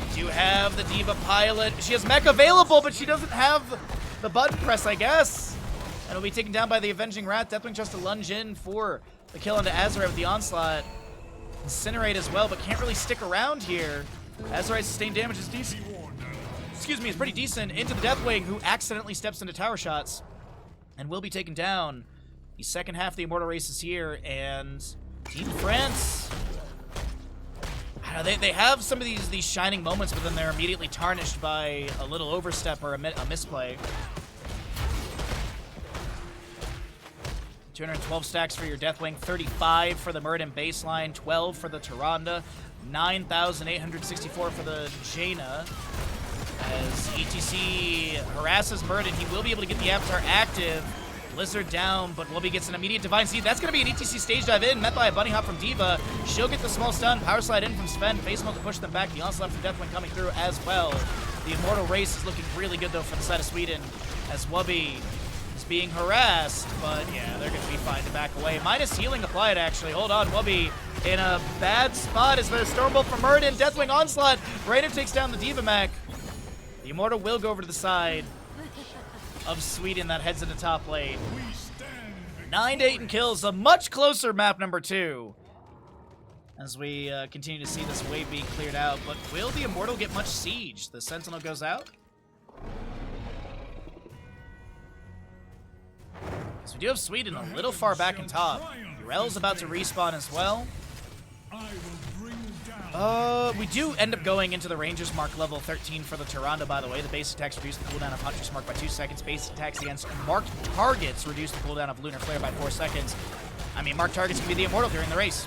We do have the D.Va pilot. She has mech available, but she doesn't have the button press, I guess. And will be taken down by the Avenging Rat. Deathwing tries to lunge in for the kill onto Azerite with the onslaught. Incinerate as well, but can't really stick around here. Azerite's sustained damage is decent. Excuse me, it's pretty decent. Into the Deathwing, who accidentally steps into tower shots and will be taken down. The second half of the Immortal Race is here, and Team France, I don't know, they have some of these shining moments, but then they're immediately tarnished by a little overstep or a misplay. 212 stacks for your Deathwing, 35 for the Murden baseline, 12 for the Tyrande, 9,864 for the Jaina. As ETC harasses Murden, he will be able to get the Avatar active. Blizzard down, but Wubby gets an immediate Divine Seed. That's going to be an ETC stage dive in, met by a Bunny Hop from D.Va. She'll get the small stun, Power Slide in from Sven, Face Melt to push them back. The Onslaught from Deathwing coming through as well. The Immortal Race is looking really good, though, for the side of Sweden, as Wubby is being harassed, but yeah, they're going to be fine to back away. Minus healing applied, actually. Hold on, Wubby in a bad spot as the Stormbolt from Murden. Deathwing Onslaught. Raynor takes down the D.Va mech. The Immortal will go over to the side of Sweden that heads into top lane. 9 to 8 in kills, a much closer map number 2. As we continue to see this wave being cleared out, but will the Immortal get much siege? The Sentinel goes out. So we do have Sweden a little far back in top. Urel's about to respawn as well. We do end up going into the Ranger's Mark level 13 for the Tyrande, by the way. The base attacks reduce the cooldown of Huntress Mark by 2 seconds. Base attacks against marked targets reduce the cooldown of Lunar Flare by 4 seconds. I mean, marked targets can be the Immortal during the race.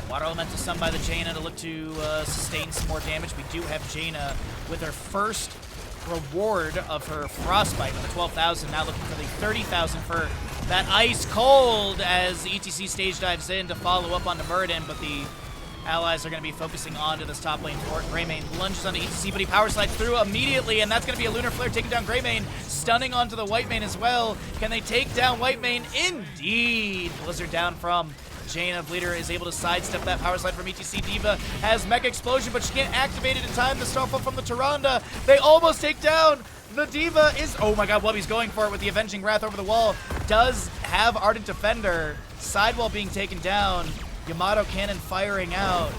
Water Elemental summoned by the Jaina to look to sustain some more damage. We do have Jaina with her first reward of her Frostbite with the 12,000. Now looking for the 30,000 for that Ice Cold as the ETC stage dives in to follow up onto Murden, but the allies are going to be focusing onto this top lane fort. Greymane lunges onto ETC, but he power slides through immediately, and that's going to be a Lunar Flare taking down Greymane, stunning onto the White Mane as well. Can they take down White Mane? Indeed! Blizzard down from Jaina. Bleeder is able to sidestep that power slide from ETC. D.Va has Mech Explosion, but she can't activate it in time. The Starfall from the Tyrande. They almost take down the D.Va is... Oh my god, Wubby's going for it with the Avenging Wrath over the wall. Does have Ardent Defender. Sidewall being taken down. Yamato Cannon firing out.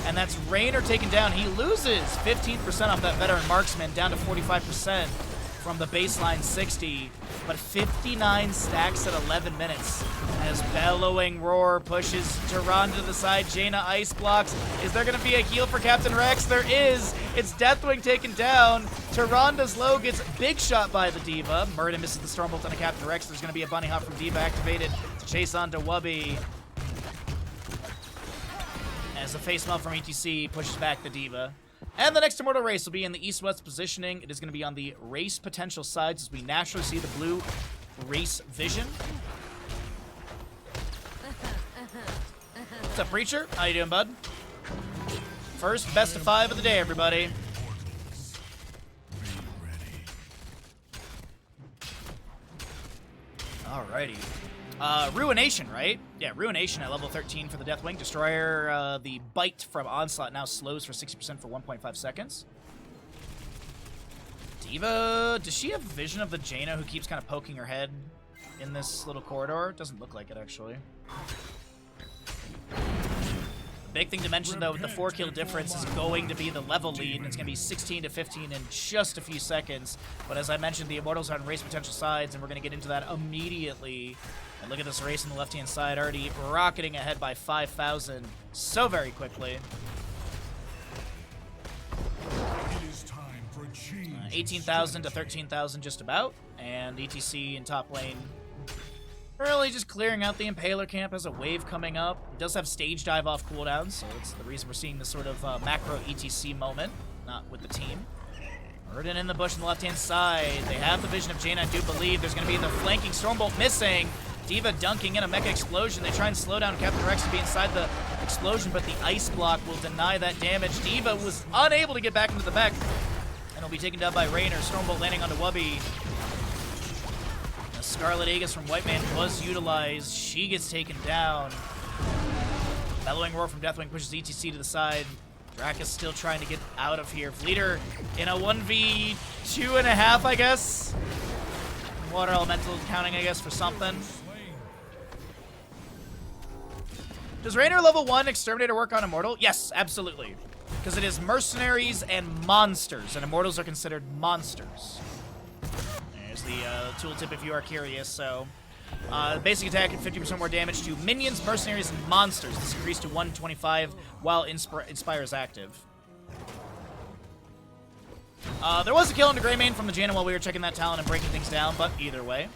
And that's Raynor taken down. He loses 15% off that Veteran Marksman, down to 45% from the baseline 60. But 59 stacks at 11 minutes. As Bellowing Roar pushes Tyrande to the side. Jaina ice blocks. Is there going to be a heal for Captain Rex? There is. It's Deathwing taken down. Tyrande's low gets big shot by the D.Va. Murden misses the Stormbolt on a Captain Rex. There's going to be a Bunny Hop from D.Va activated to chase onto Wubby. as the face melt from ETC pushes back the Diva. And the next Immortal race will be in the East-West positioning. It is going to be on the race potential sides as we naturally see the blue race vision. What's up, Breacher? How you doing, bud? First best of 5 of the day, everybody. Alrighty. Ruination, right? Yeah, Ruination at level 13 for the Deathwing. Destroyer, the bite from Onslaught now slows for 60% for 1.5 seconds. Diva, does she have vision of the Jaina who keeps kind of poking her head in this little corridor? Doesn't look like it, actually. The big thing to mention, though, with the 4-kill difference is going to be the level lead, and it's going to be 16 to 15 in just a few seconds. But as I mentioned, the Immortals are on race potential sides, and we're going to get into that immediately. And look at this race on the left-hand side, already rocketing ahead by 5,000 so very quickly. It is time for a change. 18,000 to 13,000 just about, and ETC in top lane really just clearing out the Impaler camp as a wave coming up. It does have stage dive off cooldown, so it's the reason we're seeing this sort of macro ETC moment, not with the team. Murden in the bush on the left-hand side. They have the vision of Jaina, I do believe. There's going to be the flanking Stormbolt missing. Diva dunking in a Mecha Explosion. They try and slow down Captain Rex to be inside the explosion, but the Ice Block will deny that damage. Diva was unable to get back into the mech, and will be taken down by Raynor. Stormbolt landing onto Wubby. Scarlet Aegis from White Man was utilized. She gets taken down. Bellowing Roar from Deathwing pushes ETC to the side. Drac is still trying to get out of here. Fleeter in a 1v2.5, I guess. Water Elemental counting, I guess, for something. Does Raynor level 1 Exterminator work on Immortal? Yes, absolutely. Because it is mercenaries and monsters, and Immortals are considered monsters. There's the tooltip if you are curious. So, basic attack and 50% more damage to minions, mercenaries, and monsters. This increased to 125 while Inspire is active. There was a kill into Greymane from the Jaina while we were checking that talent and breaking things down, but either way.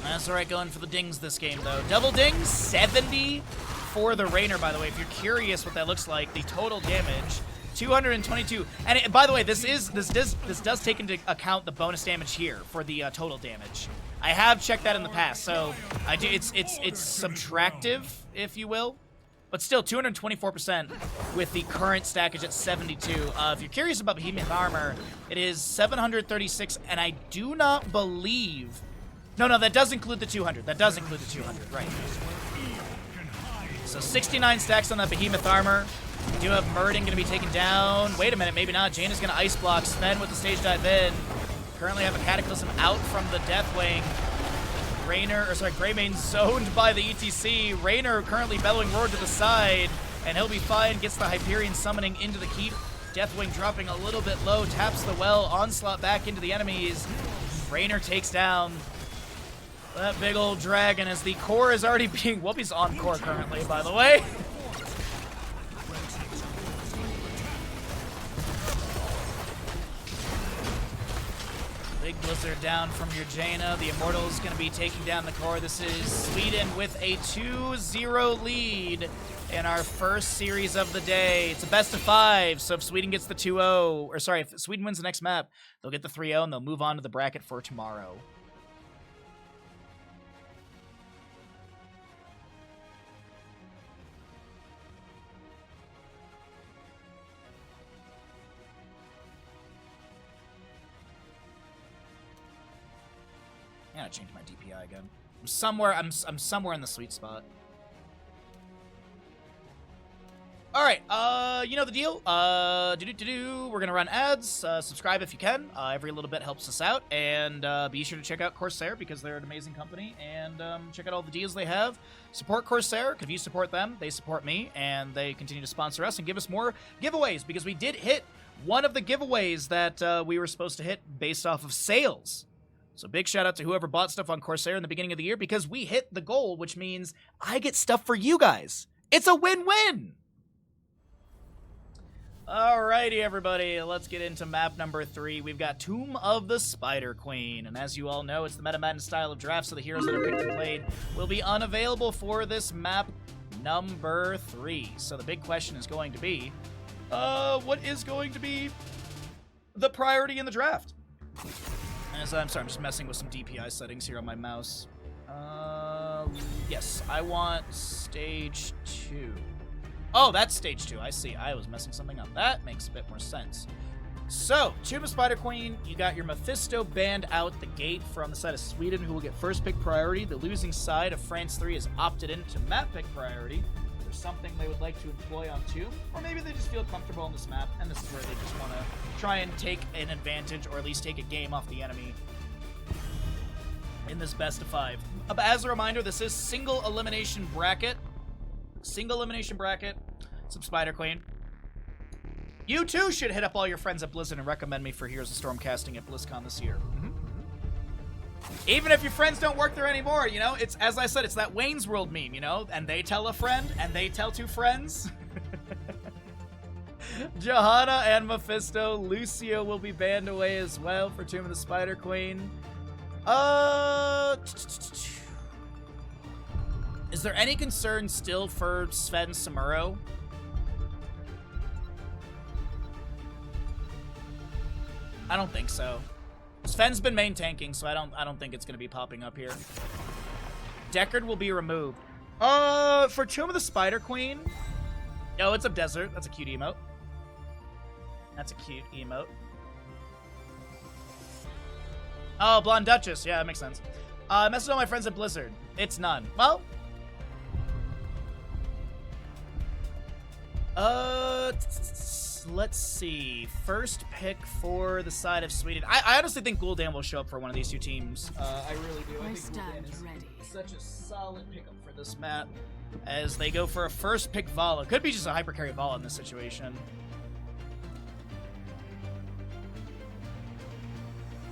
That's alright, going for the dings this game, though. Double dings, 70 for the Raynor, by the way. If you're curious what that looks like, the total damage, 222. And by the way, this does take into account the bonus damage here for the total damage. I have checked that in the past, so I do. It's subtractive, if you will, but still 224% with the current stackage at 72. If you're curious about Behemoth armor, it is 736, and I do not believe. No, that does include the 200. That does include the 200, right? So 69 stacks on that Behemoth armor. We do have Murden going to be taken down. Wait a minute, maybe not. Jaina's going to ice block. Sven with the stage dive in. Currently have a Cataclysm out from the Deathwing. Greymane zoned by the ETC. Raynor currently bellowing Roar to the side, and he'll be fine. Gets the Hyperion summoning into the keep. Deathwing dropping a little bit low, taps the well. Onslaught back into the enemies. Raynor takes down that big old dragon as the core is already being... Whoopi's on core currently, by the way. Big blizzard down from your Jaina. The Immortal's going to be taking down the core. This is Sweden with a 2-0 lead in our first series of the day. It's a best of 5, so if Sweden gets the 2-0, or sorry, if Sweden wins the next map, they'll get the 3-0 and they'll move on to the bracket for tomorrow. I gotta change my DPI again. I'm somewhere in the sweet spot. All right, you know the deal. We're gonna run ads. Subscribe if you can. Every little bit helps us out, and be sure to check out Corsair because they're an amazing company. And check out all the deals they have. Support Corsair because if you support them, they support me, and they continue to sponsor us and give us more giveaways because we did hit one of the giveaways that we were supposed to hit based off of sales. So big shout out to whoever bought stuff on Corsair in the beginning of the year because we hit the goal, which means I get stuff for you guys. It's a win-win. Alrighty, everybody, let's get into map number 3. We've got Tomb of the Spider Queen, and as you all know, it's the Meta Madden style of draft, so the heroes that are picked and played will be unavailable for this map number 3. So the big question is going to be, what is going to be the priority in the draft? I'm sorry, I'm just messing with some DPI settings here on my mouse. Yes, I want stage 2. Oh, that's stage 2. I see. I was messing something up. That makes a bit more sense. So, Tomb of Spider Queen, you got your Mephisto banned out the gate from the side of Sweden, who will get first pick priority. The losing side of France 3 is opted into map pick priority. There's something they would like to employ on Tomb, or maybe they just feel comfortable on this map, and this is where they just want to try and take an advantage, or at least take a game off the enemy in this best of 5. As a reminder, this is single elimination bracket. Some Spider Queen. You too should hit up all your friends at Blizzard and recommend me for Heroes of Stormcasting at BlizzCon this year. Even if your friends don't work there anymore, you know, it's, as I said, it's that Wayne's World meme, you know, and they tell a friend, and they tell 2 friends. Johanna and Mephisto. Lucio will be banned away as well for Tomb of the Spider Queen. Is there any concern still for Sven Samuro? I don't think so. Sven's been main tanking, so I don't think it's gonna be popping up here. Deckard will be removed. For Tomb of the Spider Queen. Oh, it's a desert. That's a cute emote. Oh, Blonde Duchess. Yeah, that makes sense. Message all my friends at Blizzard. It's none. Well, let's see. First pick for the side of Sweden. I honestly think Gul'dan will show up for one of these 2 teams. I really do. I think Gul'dan is such a solid pickup for this map. As they go for a first pick Vala. Could be just a hypercarry Vala in this situation.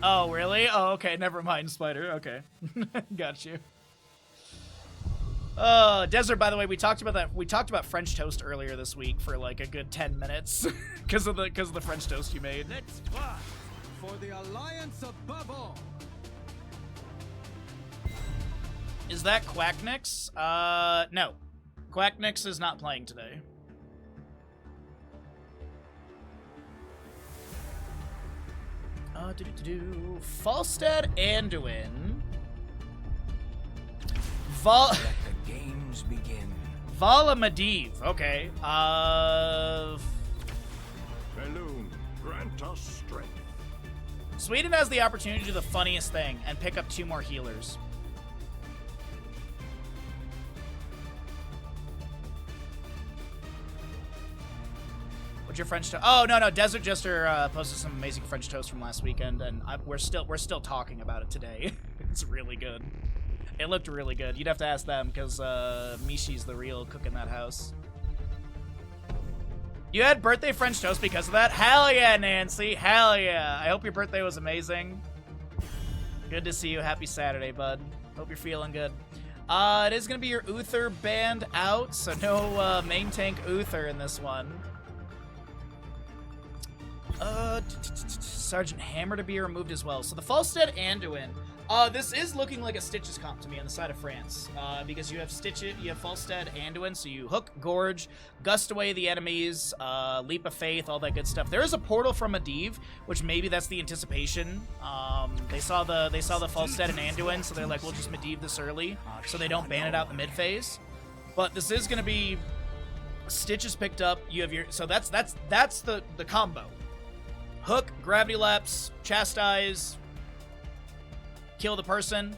Oh, really? Oh, okay. Never mind, Spider. Okay. Got you. Desert, by the way, we talked about that. We talked about French toast earlier this week for like a good 10 minutes because of the French toast you made. Let's fight for the alliance above all. Is that Quacknix? No. Quacknix is not playing today. Falstad Anduin. Let the games begin. Vala Medivh. Okay. Balloon, grant us strength. Sweden has the opportunity to do the funniest thing and pick up 2 more healers. What's your French toast? Oh, no. Desert Jester posted some amazing French toast from last weekend, and we're still talking about it today. It's really good. It looked really good. You'd have to ask them, because Mishi's the real cook in that house. You had birthday French toast because of that? Hell yeah, Nancy. Hell yeah. I hope your birthday was amazing. Good to see you. Happy Saturday, bud. Hope you're feeling good. It is going to be your Uther banned out, so no main tank Uther in this one. Sergeant Hammer to be removed as well. So the Falstad Anduin. This is looking like a Stitches comp to me on the side of France, because you have Falstad Anduin, so you hook, gorge, gust away the enemies, leap of faith, all that good stuff. There is a portal from Medivh, which maybe that's the anticipation. They saw the Falstad and Anduin, so they're like, we'll just Medivh this early, so they don't ban it out in the mid phase. But this is gonna be Stitches picked up. You have your that's the combo. Hook, gravity lapse, chastise. Kill the person.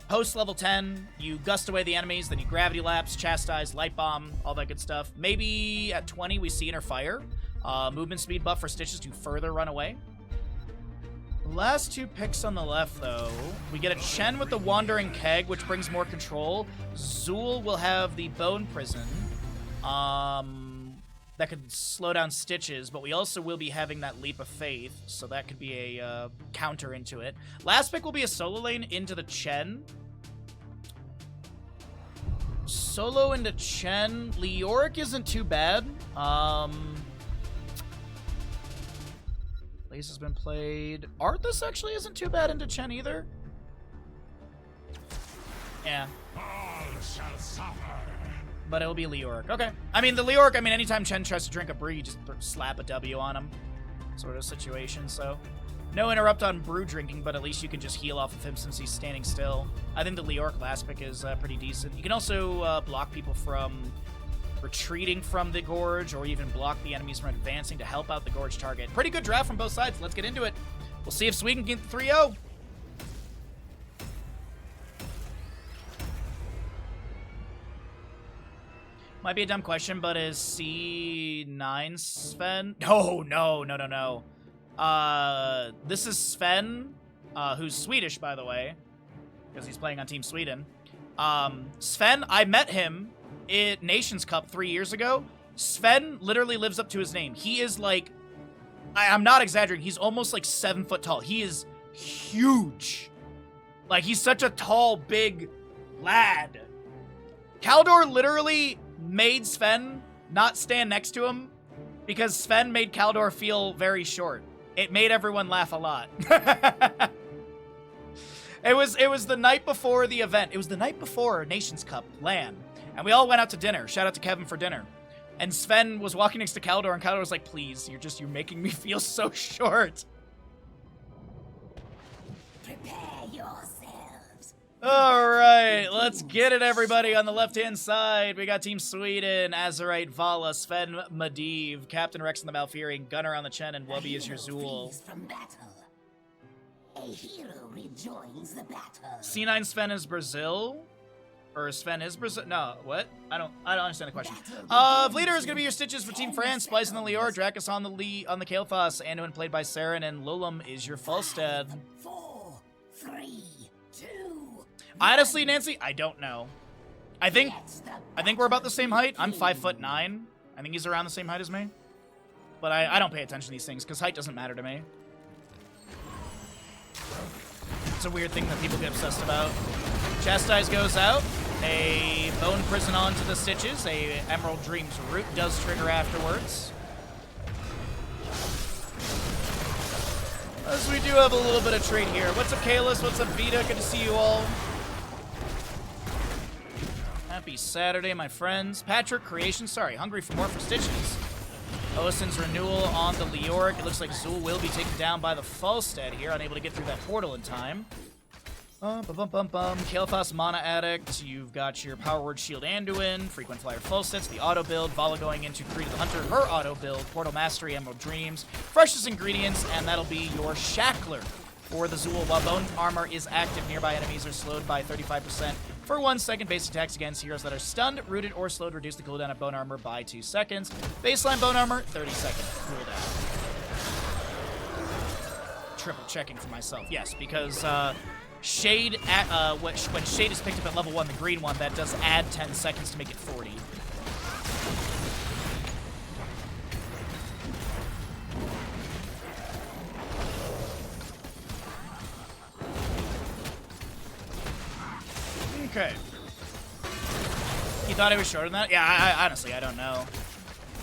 Post level 10, you gust away the enemies, then you gravity lapse, chastise, light bomb, all that good stuff. Maybe at 20 we see Interfire. Movement speed buff for Stitches to further run away. Last 2 picks on the left, though. We get a Chen with the Wandering Keg, which brings more control. Zul will have the Bone Prison. That could slow down Stitches, but we also will be having that Leap of Faith, so that could be a counter into it. Last pick will be a solo lane into the Chen. Solo into Chen. Leoric isn't too bad. Lace has been played. Arthas actually isn't too bad into Chen either. Yeah. But it'll be Leoric. Okay. I mean, the Leoric, anytime Chen tries to drink a brew, you just slap a W on him. Sort of situation, so. No interrupt on brew drinking, but at least you can just heal off of him since he's standing still. I think the Leoric last pick is pretty decent. You can also block people from retreating from the Gorge, or even block the enemies from advancing to help out the Gorge target. Pretty good draft from both sides. Let's get into it. We'll see if Sweden can get the 3-0. Might be a dumb question, but is C9 Sven? No. This is Sven, who's Swedish, by the way, because he's playing on Team Sweden. Sven, I met him at Nations Cup 3 years ago. Sven literally lives up to his name. He is like, I'm not exaggerating, he's almost like 7 foot tall. He is huge. Like, he's such a tall, big lad. Kaldor literally made Sven not stand next to him because Sven made Kaldor feel very short. It made everyone laugh a lot. It was the night before the event. It was the night before Nations Cup LAN. And we all went out to dinner. Shout out to Kevin for dinner. And Sven was walking next to Kaldor, and Kaldor was like, please, you're making me feel so short. Prepare yourselves. All right, let's get it, everybody. On the left-hand side, we got Team Sweden, Azerite, Vala, Sven, Medivh, Captain Rex and the Malfurion, Gunnar on the Chen, and Wubby is your Zool. From battle. A hero rejoins the battle. C9 Sven is Brazil? Or Sven is Brazil? No, what? I don't understand the question. Vleeter is going to be your Stitches for Team France, Splice on the Leor, Dracus on the Kael'thas, Anduin played by Saren, and Lulum is your Falstad. 4, 3, 2. Honestly, Nancy, I don't know. I think we're about the same height. I'm 5'9". I think he's around the same height as me. But I don't pay attention to these things because height doesn't matter to me. It's a weird thing that people get obsessed about. Chastise goes out. A Bone Prison onto the Stitches. A Emerald Dreams Root does trigger afterwards. As we do have a little bit of trade here. What's up, Kalis? What's up, Vita? Good to see you all. Happy Saturday, my friends. Patrick, Creation, sorry, hungry for more for Stitches. Osin's renewal on the Leoric. It looks like Zool will be taken down by the Falstad here, unable to get through that portal in time. Kael'thas Mana Addict. You've got your Power Word Shield Anduin, Frequent Flyer Falstads, the auto build, Vala going into Creed of the Hunter, her auto build, Portal Mastery, Emerald Dreams, freshest ingredients, and that'll be your Shackler for the Zool. While Bone Armor is active, nearby enemies are slowed by 35%. For 1 second, basic attacks against heroes that are stunned, rooted, or slowed reduce the cooldown of Bone Armor by 2 seconds. Baseline Bone Armor, 30-second cooldown. Triple checking for myself. Yes, because Shade, when Shade is picked up at level 1, the green one, that does add 10 seconds to make it 40. Okay. You thought I was shorter than that? Yeah, I honestly, I don't know.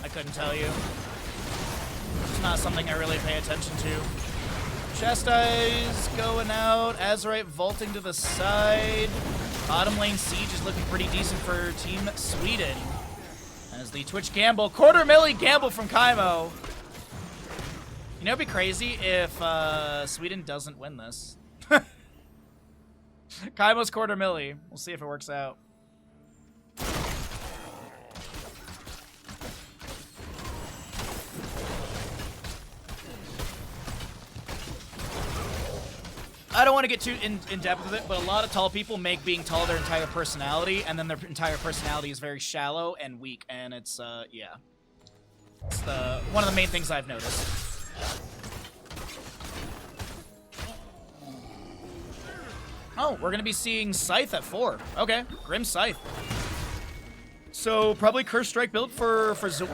I couldn't tell you. It's not something I really pay attention to. Chastise going out. Azerite vaulting to the side. Bottom lane Siege is looking pretty decent for Team Sweden. As the Twitch gamble. Quarter milli gamble from Kaimo. You know, it'd be crazy if Sweden doesn't win this. Kaimo's quarter milli. We'll see if it works out. I don't want to get too in depth with it, but a lot of tall people make being tall their entire personality, and then their entire personality is very shallow and weak, and it's, yeah. It's one of the main things I've noticed. Oh, we're going to be seeing Scythe at 4. Okay, Grim Scythe. So, probably Curse Strike build for Zool.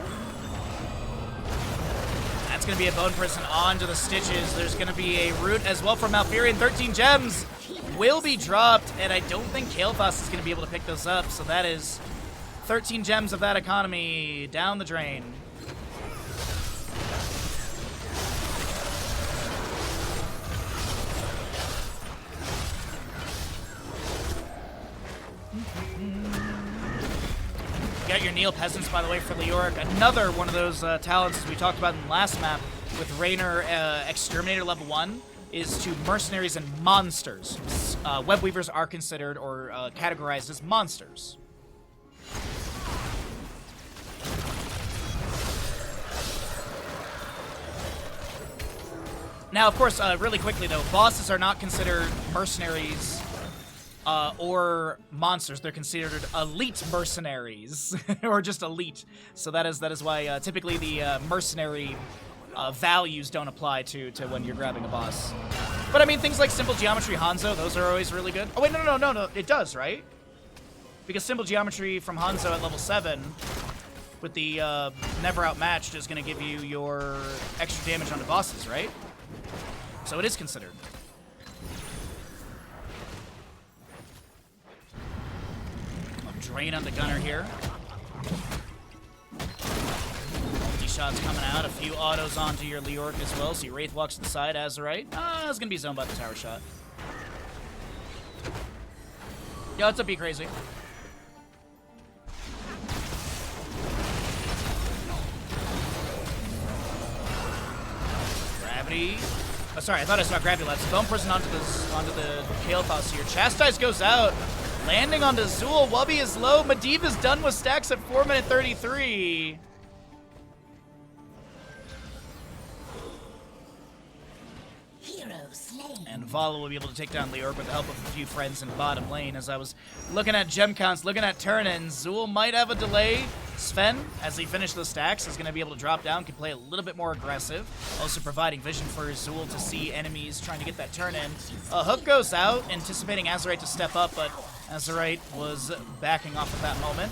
That's going to be a Bone Prison onto the Stitches. There's going to be a Root as well from Malfurion. 13 gems will be dropped, and I don't think Kael'thas is going to be able to pick those up, so that is 13 gems of that economy down the drain. You got your Neil Peasants, by the way, for Leoric. Another one of those talents, as we talked about in the last map, with Raynor Exterminator level 1, is to mercenaries and monsters. Web Weavers are considered or categorized as monsters. Now, of course, really quickly though, bosses are not considered mercenaries or monsters. They're considered elite mercenaries, or just elite. So that is why typically the mercenary values don't apply to when you're grabbing a boss. But I mean, things like Simple Geometry Hanzo, those are always really good. Oh wait, no, it does, right? Because Simple Geometry from Hanzo at level 7, with the Never Outmatched, is going to give you your extra damage onto bosses, right? So it is considered. Drain on the gunner here. Multi-shots coming out. A few autos onto your Leoric as well. See Wraith walks to the side. Azurite. It's going to be zoned by the tower shot. Yo, it's a be crazy. Gravity. Oh, sorry, I thought I saw Gravity Lapse. Bone person onto the Kael'thas here. Chastise goes out. Landing onto Zool. Wubby is low. Medivh's done with stacks at 4:33. And Vala will be able to take down Leoric with the help of a few friends in bottom lane. As I was looking at gem counts, looking at turn-ins, Zool might have a delay. Sven, as he finishes the stacks, is going to be able to drop down, can play a little bit more aggressive. Also providing vision for Zool to see enemies trying to get that turn-in. Hook goes out, anticipating Azurite to step up, but Azurite was backing off at that moment.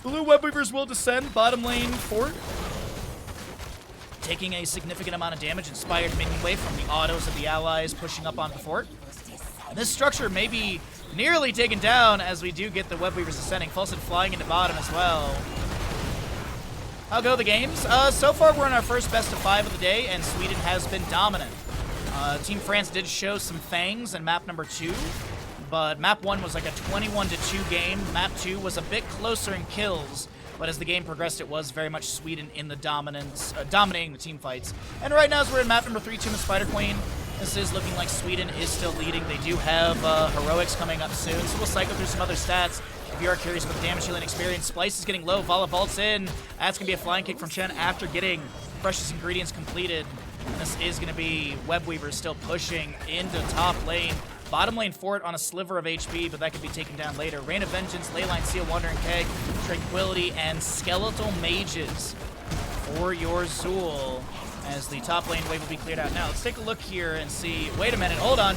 Blue Web Weavers will descend, bottom lane fort. Taking a significant amount of damage, inspired minion wave from the autos of the allies pushing up onto the fort. This structure may be nearly taken down as we do get the Web Weavers ascending. Fulson flying into bottom as well. How go the games? So far we're in our first best of 5 of the day, and Sweden has been dominant. Team France did show some fangs in map number 2, but map 1 was like a 21-2 game. Map 2 was a bit closer in kills, but as the game progressed, it was very much Sweden in the dominance, dominating the team fights. And right now, as we're in map number 3, Tomb of Spider Queen, this is looking like Sweden is still leading. They do have heroics coming up soon, so we'll cycle through some other stats. If you are curious about the damage healing experience, Splice is getting low. Vala vaults in. That's going to be a flying kick from Chen after getting precious ingredients completed. And this is going to be Web Weavers still pushing into top lane. Bottom lane fort on a sliver of HP, but that could be taken down later. Rain of Vengeance, Leyline Seal, Wandering Keg, Tranquility, and Skeletal Mages for your Zool as the top lane wave will be cleared out. Now, let's take a look here and see. Wait a minute. Hold on.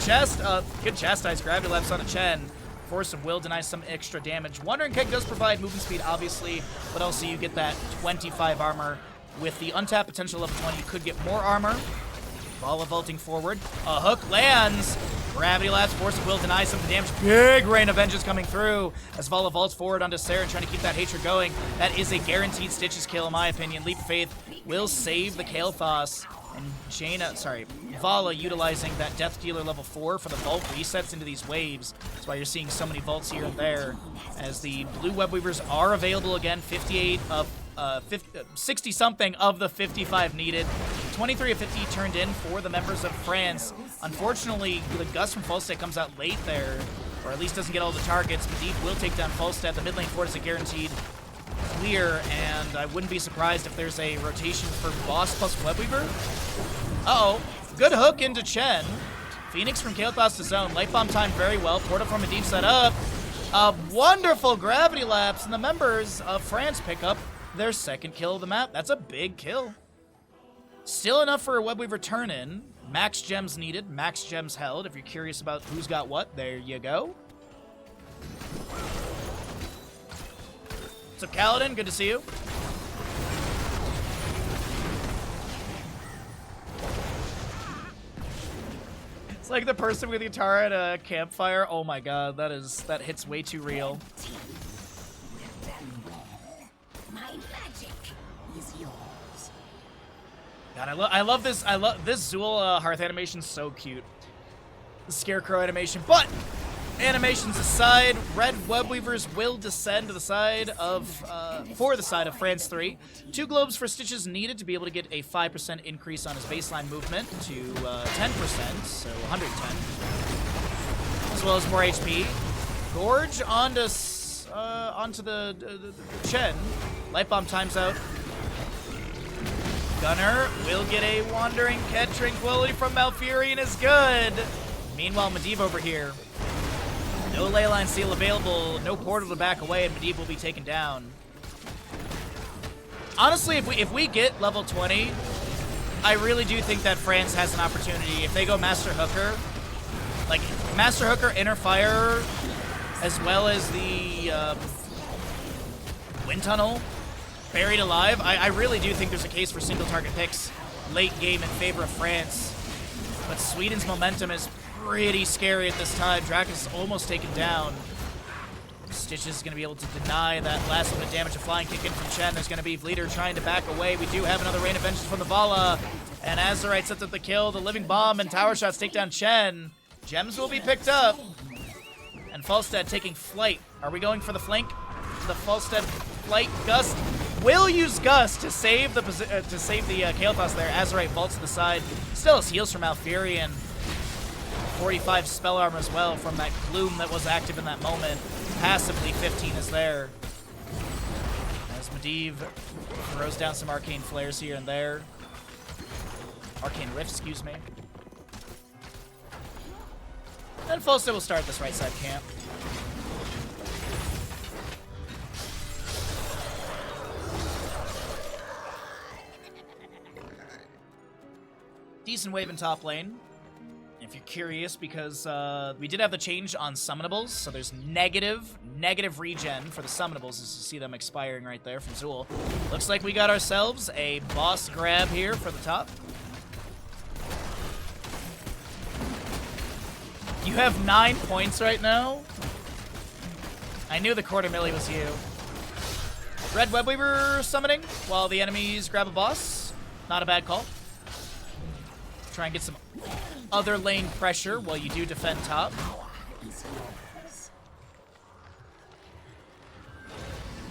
Good Chastise. Gravity Lapse on a Chen. Force of Will denies some extra damage. Wandering Keg does provide movement speed, obviously, but also you get that 25 armor. With the untapped potential of 20, you could get more armor. Vala vaulting forward. A hook lands. Gravity Lapse, Force of Will denies some damage. Big Rain of Vengeance coming through as Vala vaults forward onto Sarah, trying to keep that hatred going. That is a guaranteed Stitches kill, in my opinion. Leap of Faith will save the Kael'thas. And Vala utilizing that Death Dealer level 4 for the vault resets into these waves. That's why you're seeing so many vaults here and there. As the blue Web Weavers are available again, 60-something of the 55 needed. 23 of 50 turned in for the members of France. Unfortunately, the Gust from Falstad comes out late there, or at least doesn't get all the targets. Medivh will take down Falstad. The mid lane fort is a guaranteed clear, and I wouldn't be surprised if there's a rotation for Boss plus Webweaver. Uh-oh. Good hook into Chen. Phoenix from Kael'thas to zone. Light bomb timed very well. Portal from Medivh set up. A wonderful Gravity Lapse, and the members of France pick up their second kill of the map. That's a big kill. Still enough for a Webweaver turn-in. Max gems needed, max gems held. If you're curious about who's got what, there you go. What's up, Kaladin? Good to see you. It's like the person with the guitar at a campfire. Oh my god, that hits way too real. God, I love this. I love this Zool Hearth animation. So cute. The scarecrow animation, but Animations aside, red webweavers will descend to the side of, for the side of France 3. 2 globes for Stitches needed to be able to get a 5% increase on his baseline movement to 10%, so 110. As well as more HP. Gorge onto the Chen. Light Bomb times out. Gunner will get a Wandering Catch. Tranquility from Malfurion is good. Meanwhile, Medivh over here. No Leyline Seal available, no portal to back away, and Medivh will be taken down. Honestly, if we get level 20, I really do think that France has an opportunity. If they go Master Hooker, like Master Hooker, Inner Fire, as well as the Wind Tunnel, Buried Alive, I really do think there's a case for single target picks late game in favor of France. But Sweden's momentum is pretty scary at this time. Drac is almost taken down. Stitches is going to be able to deny that last bit of damage. A flying kick in from Chen. There's going to be Vleeter trying to back away. We do have another Rain of Vengeance from the Vala. And Azurite sets up the kill. The Living Bomb and Tower Shots take down Chen. Gems will be picked up. And Falstad taking flight. Are we going for the flank? The Falstad flight. Gust will use Gust to save the Kael'thas there. Azurite vaults to the side. Still has heals from Malfurion. 45 spell armor as well from that Gloom that was active in that moment. Passively, 15 is there. As Medivh throws down some Arcane Flares here and there. Arcane Rift, excuse me. And Falstad will start this right side camp. Decent wave in top lane. If you're curious, because we did have the change on summonables, so there's negative regen for the summonables as you see them expiring right there from Zul. Looks like we got ourselves a boss grab here for the top. You have 9 points right now? I knew the quarter milli was you. Red Webweaver summoning while the enemies grab a boss. Not a bad call. Try and get some other lane pressure while you do defend top.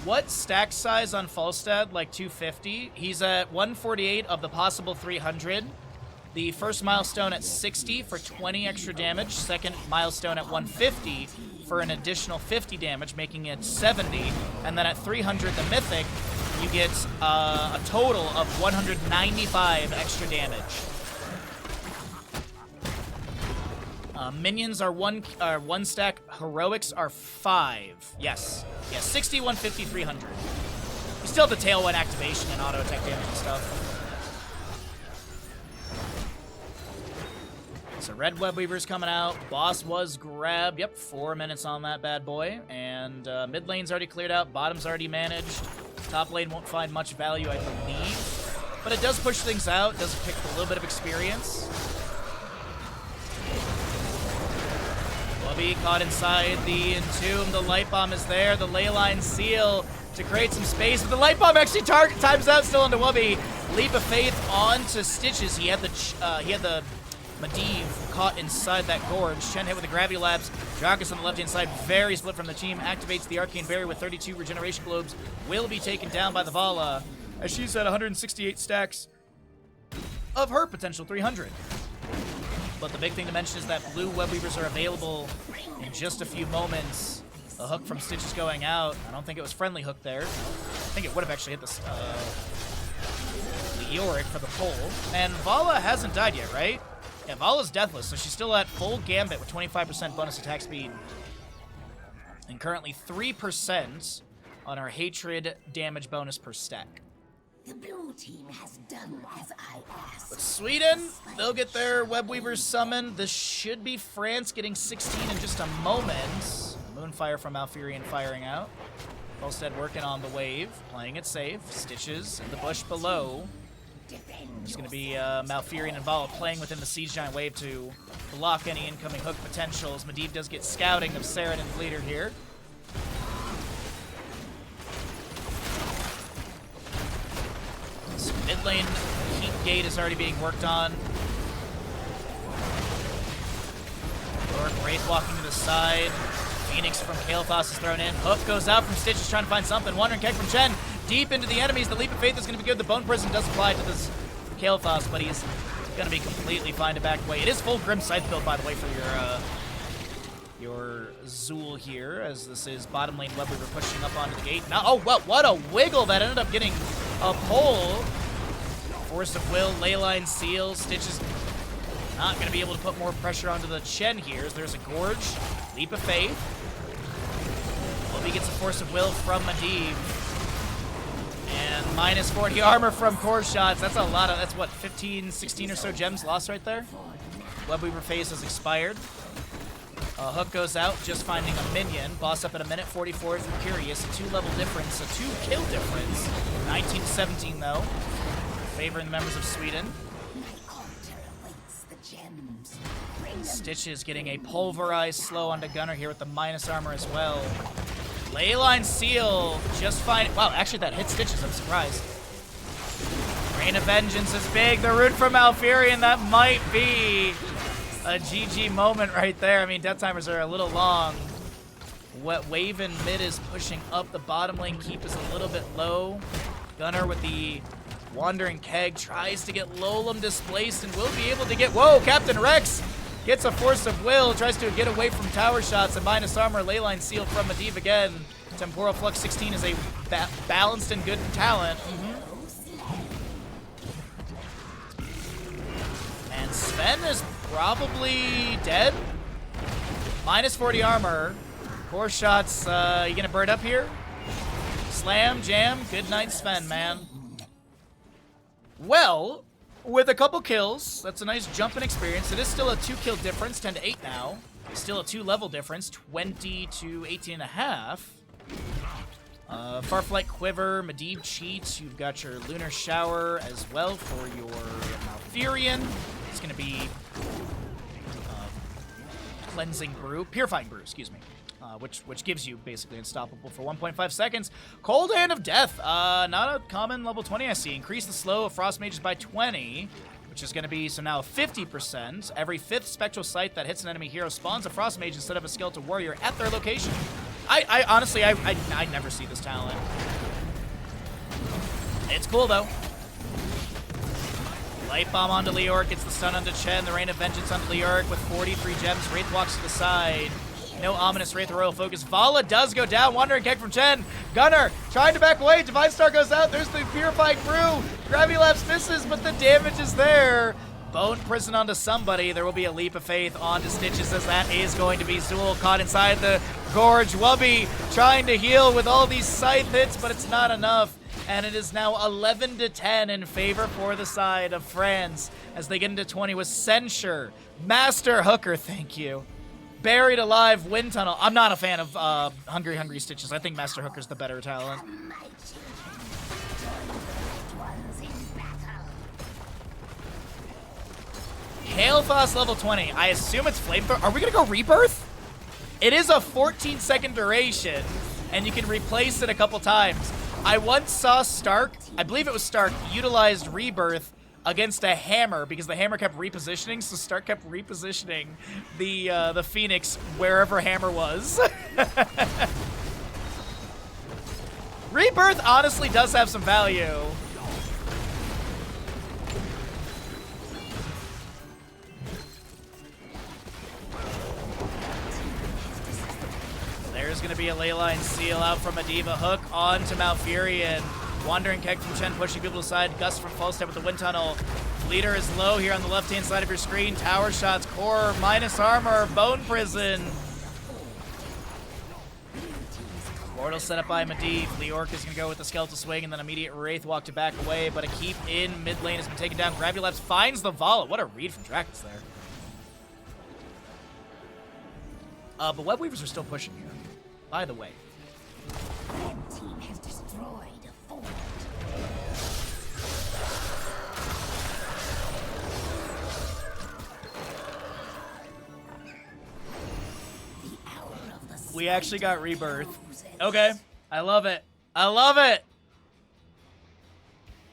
What stack size on Falstad? Like 250. He's at 148 of the possible 300. The first milestone at 60 for 20 extra damage. Second milestone at 150 for an additional 50 damage, making it 70. And then at 300, the mythic, you get a total of 195 extra damage. Minions are one stack. Heroics are 5. Yes. 60, 150, 300. You still have the Tailwind activation and auto attack damage and stuff. So Red Webweaver's coming out. Boss was grabbed. Yep, 4 minutes on that bad boy. And mid lane's already cleared out. Bottom's already managed. Top lane won't find much value, I believe. But it does push things out. Does pick a little bit of experience. Wubby caught inside the Entomb. The Light Bomb is there. The Leyline Seal to create some space. But the Light Bomb actually times out still into Wubby. Leap of Faith onto Stitches. He had the Medivh caught inside that gorge. Chen hit with the Gravity Labs. Drakus on the left-hand side, very split from the team. Activates the Arcane Barrier with 32 regeneration globes. Will be taken down by the Vala, as she's at 168 stacks of her potential 300. But the big thing to mention is that blue Webweavers are available in just a few moments. The hook from Stitches going out. I don't think it was friendly hook there. I think it would have actually hit the Leoric for the pull. And Vala hasn't died yet, right? Yeah, Vala's deathless, so she's still at full gambit with 25% bonus attack speed. And currently 3% on her hatred damage bonus per stack. The blue team has done as I asked. But Sweden, they'll get their Webweavers summoned. This should be France getting 16 in just a moment. Moonfire from Malfurion firing out. Falstad working on the wave, playing it safe. Stitches in the bush below. There's going to be Malfurion and Vala playing within the Siege Giant wave to block any incoming hook potentials. Medivh does get scouting of Saren and Vleeter here. So mid lane Heat Gate is already being worked on. York Wraith walking to the side. Phoenix from Kael'thas is thrown in. Hook goes out from Stitch, is trying to find something. Wandering Keg from Chen. Deep into the enemies. The Leap of Faith is going to be good. The Bone Prison does apply to this Kael'thas, but he's going to be completely fine to back away. It is full Grim Scythe build, by the way, for your Zool here, as this is bottom lane Webweaver pushing up onto the gate. Now, oh, what a wiggle that ended up getting a pull. Force of Will, Leyline Seal. Stitch is not going to be able to put more pressure onto the Chen here. There's a Gorge, Leap of Faith. He gets a Force of Will from Medivh. And minus 40 armor from core shots. That's a lot of, that's what, 15, 16 or so gems lost right there? Webweaver phase has expired. Hook goes out, just finding a minion. Boss up at a minute 44 from Curious. A 2-level difference, a 2-kill difference. 19 to 17 though. Favoring the members of Sweden. Stitch is getting a pulverized slow onto Gunner here with the minus armor as well. Leyline Seal, just fine. Wow, actually that hit Stitches, I'm surprised. Rain of Vengeance is big. The root from Malfurion, that might be a GG moment right there. I mean, death timers are a little long. Wave in mid is pushing up. The bottom lane keep is a little bit low. Gunner with the Wandering Keg tries to get Lolem displaced and will be able to get, whoa, Captain Rex gets a Force of Will, tries to get away from tower shots, and minus armor, Leyline Seal from Medivh again. Temporal Flux 16 is a balanced and good talent. And Sven is probably dead. Minus 40 armor. Core shots, you gonna bird up here? Slam, jam, good night Sven, man. Well, with a couple kills, that's a nice jump in experience. It is still a 2-kill difference, 10 to 8 now. Still a 2-level difference, 20 to 18 and a half. Farflight Quiver, Medivh cheats. You've got your Lunar Shower as well for your Malfurion. It's going to be Cleansing Brew, Purifying Brew, excuse me. Which gives you basically unstoppable for 1.5 seconds. Cold Hand of Death, not a common level 20 I see. Increase the slow of Frost Mages by 20, which is going to be, so now 50%. Every 5th Spectral Sight that hits an enemy hero spawns a Frost Mage instead of a Skeletal Warrior at their location. I honestly, I never see this talent. It's cool, though. Light Bomb onto Leoric, gets the stun onto Chen. The Rain of Vengeance onto Leoric with 43 gems. Wraith walks to the side. No ominous Wraith Royal Focus. Vala does go down. Wandering Keg from Chen. Gunner trying to back away. Divine Star goes out. There's the Purifying Brew. Gravity-Lapse misses, but the damage is there. Bone Prison onto somebody. There will be a Leap of Faith onto Stitches, as that is going to be Zool caught inside the Gorge. Wubby trying to heal with all these scythe hits, but it's not enough. And it is now 11 to 10 in favor for the side of France as they get into 20 with Censure. Master Hooker, thank you. Buried Alive, Wind Tunnel. I'm not a fan of Hungry Stitches. I think Master Hooker's the better talent. Kael'thas level 20. I assume it's Flamethrower. Are we going to go Rebirth? It is a 14-second duration, and you can replace it a couple times. I once saw Stark, I believe it was Stark, utilized Rebirth against a hammer because the hammer kept repositioning, so Stark kept repositioning the Phoenix wherever hammer was. Rebirth honestly does have some value. There's going to be a Leyline Seal out from Medivh. Hook on to Malfurion. Wandering Keg from Chen pushing people aside. Gust from False Step with the Wind Tunnel. Leader is low here on the left-hand side of your screen. Tower shots, core, minus armor, Bone Prison. Portal set up by Medivh. Leoric is going to go with the Skeletal Swing and then immediate Wraith walk to back away, but a keep in mid lane has been taken down. Gravity Lapse finds the Vala. What a read from Dracus there. But Webweavers are still pushing here, by the way. Red team has destroyed a fort. We actually got Rebirth. Okay. I love it. I love it.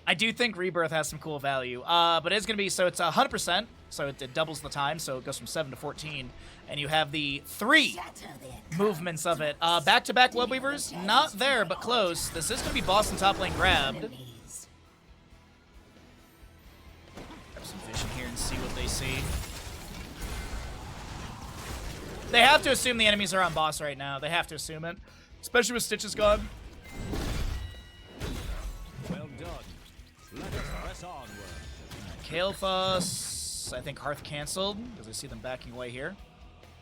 I do think Rebirth has some cool value, but it's going to be, so it's 100%, so it doubles the time, so it goes from 7 to 14, and you have the 3 movements of it. Back-to-back Web Weavers, not there, but close. This is going to be Boston top lane grabbed. Grab some vision here and see what they see. They have to assume the enemies are on boss right now. They have to assume it, especially with Stitches gone. Well done. Let us press onward. Kael'thas, I think Hearth canceled, because I see them backing away here.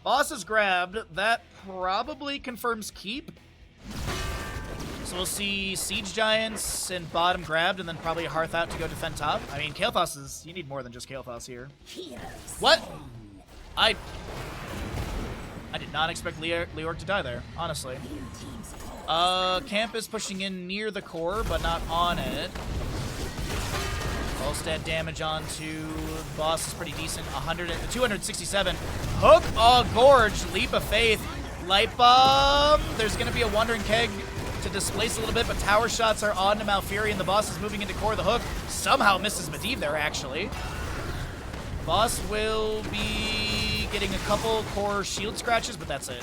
Boss is grabbed. That probably confirms keep. So we'll see Siege Giants and bottom grabbed, and then probably a Hearth out to go defend top. I mean, Kael'thas is... You need more than just Kael'thas here. What? I did not expect Leorc to die there, honestly. Camp is pushing in near the core, but not on it. Full stat damage onto boss is pretty decent. 267. Hook, Gorge, Leap of Faith, Light Bomb. There's going to be a Wandering Keg to displace a little bit, but tower shots are on to Malfurion. The boss is moving into core. The hook somehow misses Medivh there, actually. Boss will be getting a couple core shield scratches, but that's it.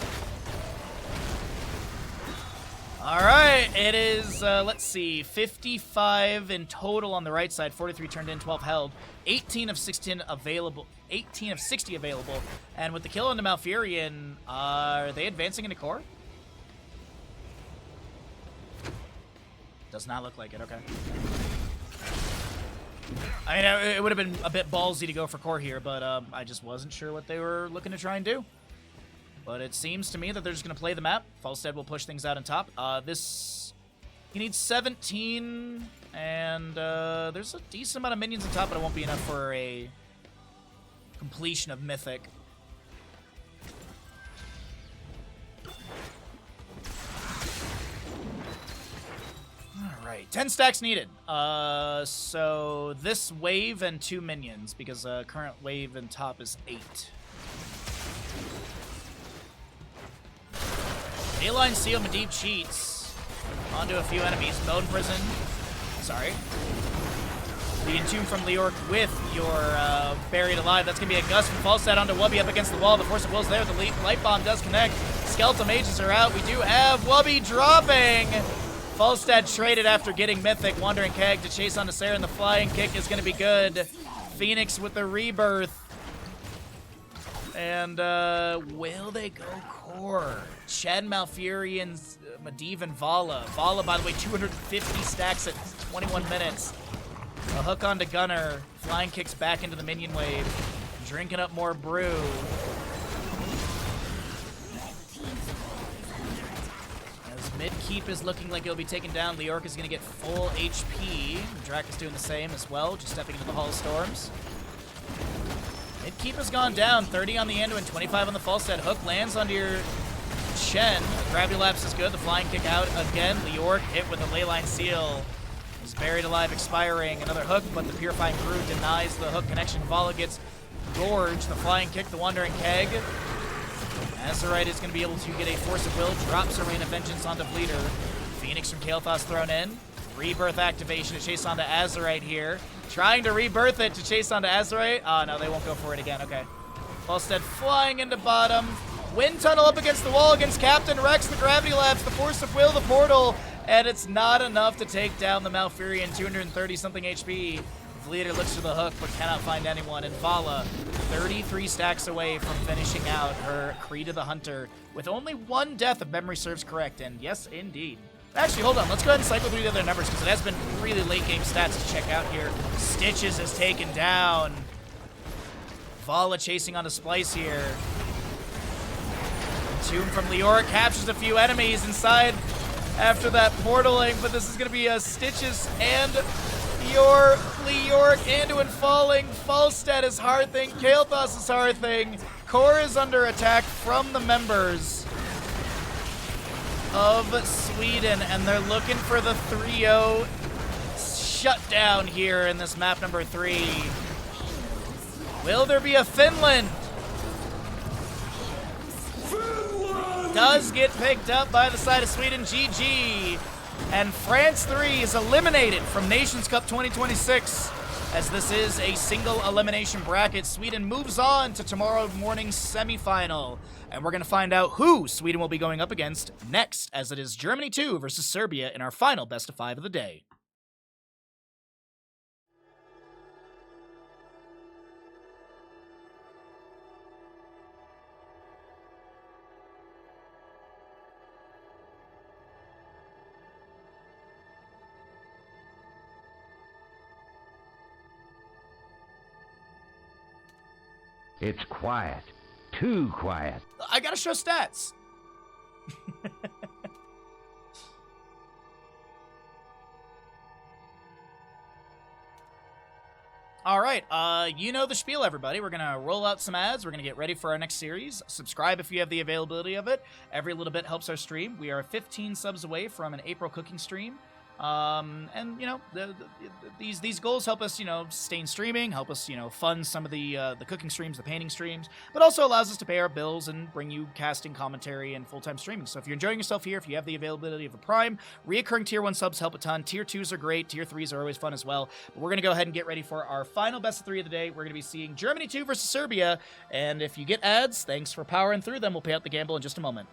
All right, it is, let's see, 55 in total on the right side, 43 turned in, 12 held, 18 of 16 available, 18 of 60 available, and with the kill onto Malfurion, are they advancing into core? Does not look like it, okay. I mean, it would have been a bit ballsy to go for core here, but I just wasn't sure what they were looking to try and do. But it seems to me that they're just going to play the map. Falstead will push things out on top. He needs 17, and there's a decent amount of minions on top, but it won't be enough for a completion of Mythic. All right, 10 stacks needed. So this wave and 2 minions, because current wave and top is 8. A-line seal, Medivh cheats onto a few enemies. Bone Prison, sorry. The Entomb from Leorc with your Buried Alive. That's going to be a gust from Falstad onto Wubby up against the wall. The Force of Will's there. The Light Bomb does connect. Skeletal Mages are out. We do have Wubby dropping. Falstad traded after getting Mythic. Wandering Keg to chase onto Sarah, and the Flying Kick is going to be good. Phoenix with the Rebirth. And will they go core? Chad Malfurion's Medivh and Vala. Vala, by the way, 250 stacks at 21 minutes. A hook onto Gunner. Flying Kicks back into the minion wave. Drinking up more brew. As mid-keep is looking like it'll be taken down, Leorc is going to get full HP. Drac is doing the same as well, just stepping into the Hall of Storms. Mid-keep has gone down, 30 on the Anduin, 25 on the Falstad. Hook lands onto your Shen. Gravity Lapse is good. The Flying Kick out again. Leorc hit with a Leyline Seal. He's Buried Alive expiring. Another hook, but the Purifying Brew denies the hook connection. Vala gets Gorge. The Flying Kick, the Wandering Keg. Azerite is going to be able to get a Force of Will. Drops a Rain of Vengeance onto Bleeder. Phoenix from Kael'thas thrown in. Rebirth activation to chase onto Azerite here. Trying to rebirth it to chase onto Azerite. Oh, no, they won't go for it again. Okay. Falstead flying into bottom. Wind Tunnel up against the wall against Captain Rex. The Gravity Lapse, the Force of Will, the Portal. And it's not enough to take down the Malfurion. 230-something HP. Vleeder looks for the hook, but cannot find anyone. And Vala, 33 stacks away from finishing out her Creed of the Hunter with only 1 death, if memory serves correct. And yes, indeed. Actually, hold on. Let's go ahead and cycle through the other numbers, because it has been really late-game stats to check out here. Stitches is taken down. Vala chasing on a Splice here. Tomb from Leorc captures a few enemies inside after that portaling, but this is going to be a Stitches and your Leorc. Anduin falling. Falstad is Hearthing. Kael'thas is Hearthing. Core is under attack from the members of Sweden, and they're looking for the 3-0 shutdown here in this map number 3. Will there be a Finland? Does get picked up by the side of Sweden. GG. And France 3 is eliminated from Nations Cup 2026. As this is a single elimination bracket, Sweden moves on to tomorrow morning's semifinal. And we're going to find out who Sweden will be going up against next, as it is Germany 2 versus Serbia in our final best of 5 of the day. It's quiet. Too quiet. I gotta show stats. All right, you know the spiel, everybody. We're going to roll out some ads. We're going to get ready for our next series. Subscribe if you have the availability of it. Every little bit helps our stream. We are 15 subs away from an April cooking stream. And, you know, these goals help us, you know, sustain streaming, help us, you know, fund some of the cooking streams, the painting streams, but also allows us to pay our bills and bring you casting commentary and full-time streaming. So if you're enjoying yourself here, if you have the availability of a Prime, reoccurring Tier 1 subs help a ton. Tier 2s are great. Tier 3s are always fun as well. But we're going to go ahead and get ready for our final best of 3 of the day. We're going to be seeing Germany 2 versus Serbia. And if you get ads, thanks for powering through them. We'll pay out the gamble in just a moment.